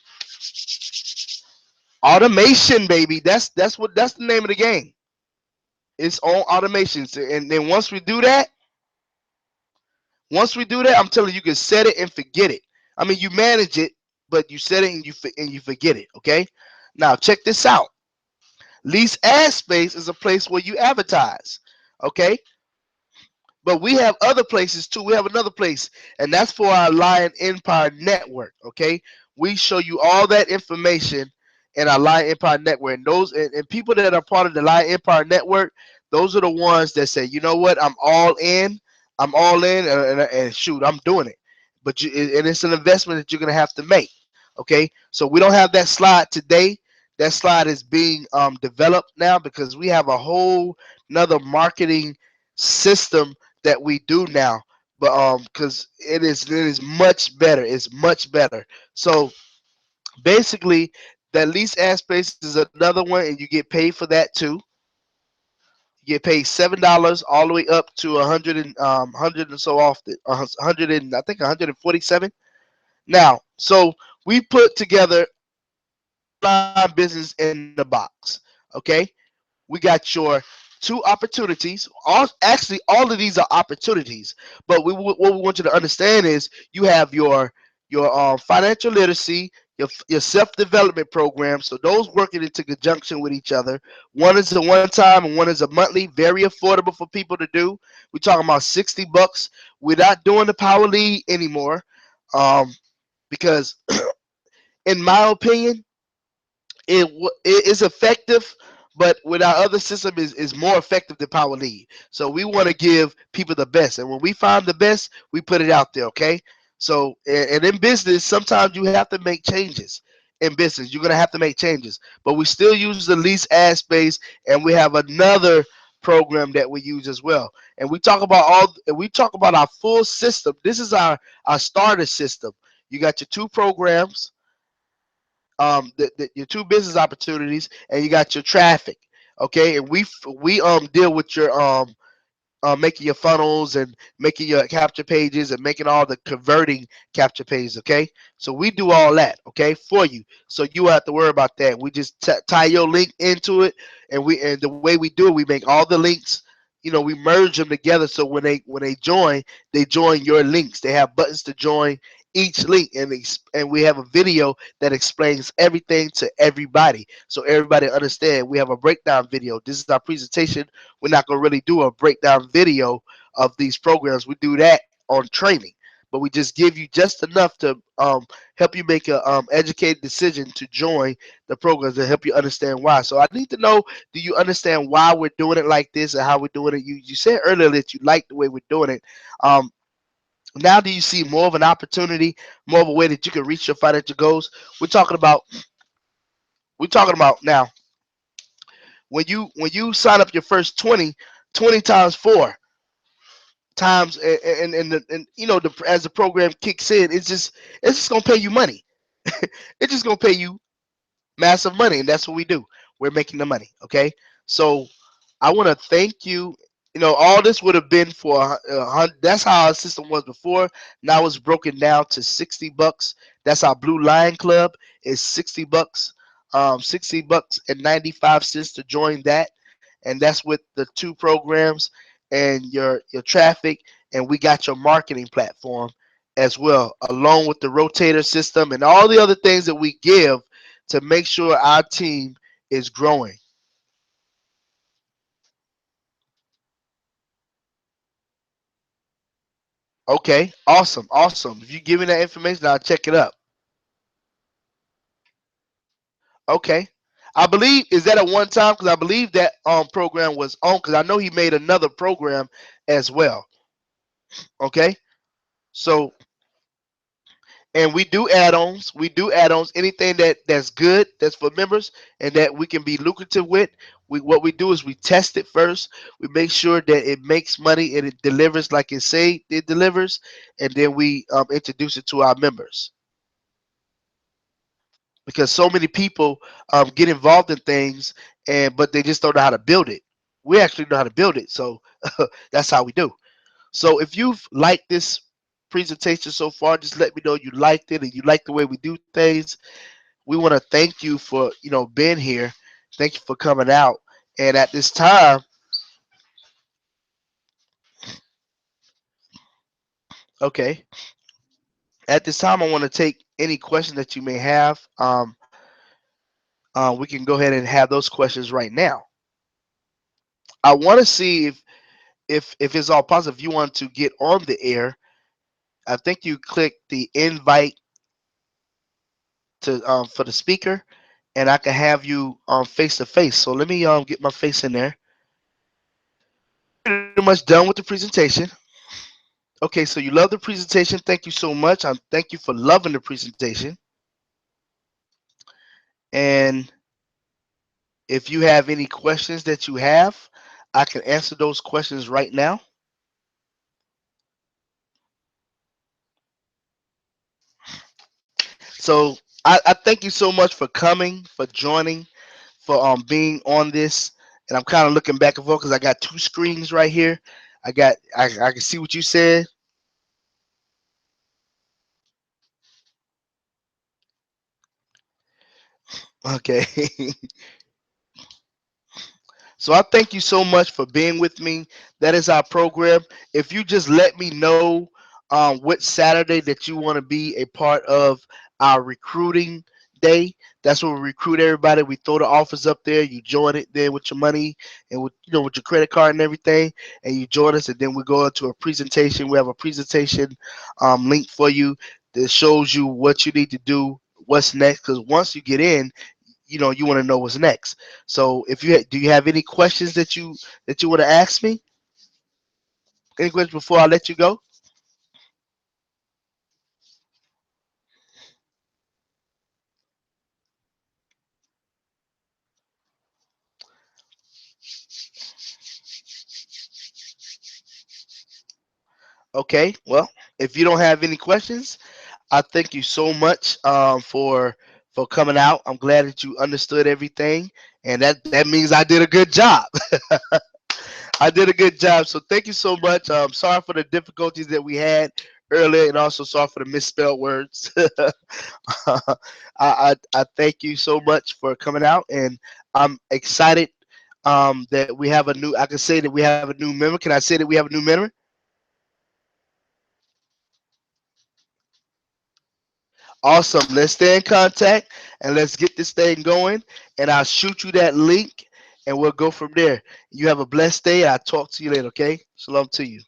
Automation, baby. That's the name of the game. It's on automation. And then once we do that, I'm telling you, you can set it and forget it. I mean, you manage it, but you set it and you forget it. Okay. Now check this out. Lease ad space is a place where you advertise. Okay. But we have other places too. We have another place, and that's for our Lion Empire Network. Okay, we show you all that information in our Lion Empire Network, and and people that are part of the Lion Empire Network, those are the ones that say, you know what, I'm all in. I'm all in, and shoot, I'm doing it. But and it's an investment that you're gonna have to make. Okay, so we don't have that slide today. That slide is being developed now because we have a whole another marketing system that we do now, but because it is much better. It's much better. So basically, that lease ad space is another one, and you get paid for that too. You get paid $7 all the way up to 100 and so often 100 and I think 147. Now, so we put together online business in the box. Okay, we got your two opportunities. Actually, all of these are opportunities. But what we want you to understand is you have your financial literacy, your self development program. So those working into conjunction with each other. One is a one time and one is a monthly. Very affordable for people to do. We're talking about $60. We're not doing the power lead anymore, um, because in my opinion, it is effective, but with our other system is more effective than Power Lead. So we want to give people the best, and when we find the best, we put it out there. Okay. So and in business, sometimes you have to make changes. In business, you're gonna have to make changes, but we still use the lease ad space, and we have another program that we use as well. And we talk about our full system. This is our starter system. You got your two programs, your two business opportunities, and you got your traffic. Okay, and we deal with your making your funnels and making your capture pages and making all the converting capture pages. Okay, so we do all that, okay, for you, so you don't have to worry about that. We just tie your link into it, and the way we do it, we make all the links, we merge them together, so when they join, they join your links. They have buttons to join each link, and we have a video that explains everything to everybody, so everybody understand. We have a breakdown video. This is our presentation. We're not going to really do a breakdown video of these programs. We do that on training, but we just give you just enough to help you make a educated decision to join the programs and help you understand why. So I need to know, do you understand why we're doing it like this and how we're doing it? You said earlier that you like the way we're doing it. Um, Now do you see more of an opportunity, more of a way that you can reach your financial goals? We're talking about we're talking about now, when you sign up your first 20 times 4 times, and as the program kicks in, it's just gonna pay you money. It's just gonna pay you massive money, and that's what we do. We're making the money. Okay, so I want to thank you. All this would have been for that's how our system was before. Now it's broken down to $60. That's our Blue Lion Club. Is $60. $60 and 95 cents to join that, and that's with the two programs and your traffic, and we got your marketing platform as well, along with the rotator system and all the other things that we give to make sure our team is growing. Okay, awesome, awesome. If you give me that information, I'll check it up. Okay. I believe, is that a one time? Because I believe that program was on, because I know he made another program as well. Okay. So, and we do add-ons. We do add-ons. Anything that's good, that's for members, and that we can be lucrative with. What we do is we test it first. We make sure that it makes money and it delivers like it say it delivers, and then we introduce it to our members. Because so many people get involved in things, and but they just don't know how to build it. We actually know how to build it, so that's how we do. So if you've liked this presentation so far, just let me know you liked it and you like the way we do things. We want to thank you for being here. Thank you for coming out. And at this time, okay, at this time I want to take any question that you may have, we can go ahead and have those questions right now. I want to see if it's all possible. If you want to get on the air, I think you click the invite to for the speaker, and I can have you face to face. So let me get my face in there. Pretty much done with the presentation. Okay, so you love the presentation. Thank you so much. Thank you for loving the presentation. And if you have any questions that you have, I can answer those questions right now. So I thank you so much for coming, for joining, for being on this. And I'm kind of looking back and forth because I got two screens right here. I can see what you said. Okay. So I thank you so much for being with me. That is our program. If you just let me know which Saturday that you want to be a part of our recruiting day, that's when we recruit everybody. We throw the offers up there. You join it there with your money and with with your credit card and everything, and you join us. And then we go into a presentation. We have a presentation link for you that shows you what you need to do, what's next. Because once you get in, you want to know what's next. So if do you have any questions that you want to ask me? Any questions before I let you go? Okay, well, if you don't have any questions, I thank you so much for coming out. I'm glad that you understood everything, and that means I did a good job. I did a good job. So thank you so much. Sorry for the difficulties that we had earlier, and also sorry for the misspelled words. I thank you so much for coming out, and I'm excited that we have a new. I can say that we have a new member. Can I say that we have a new member? Awesome. Let's stay in contact and let's get this thing going. And I'll shoot you that link, and we'll go from there. You have a blessed day. I'll talk to you later. Okay. Shalom to you.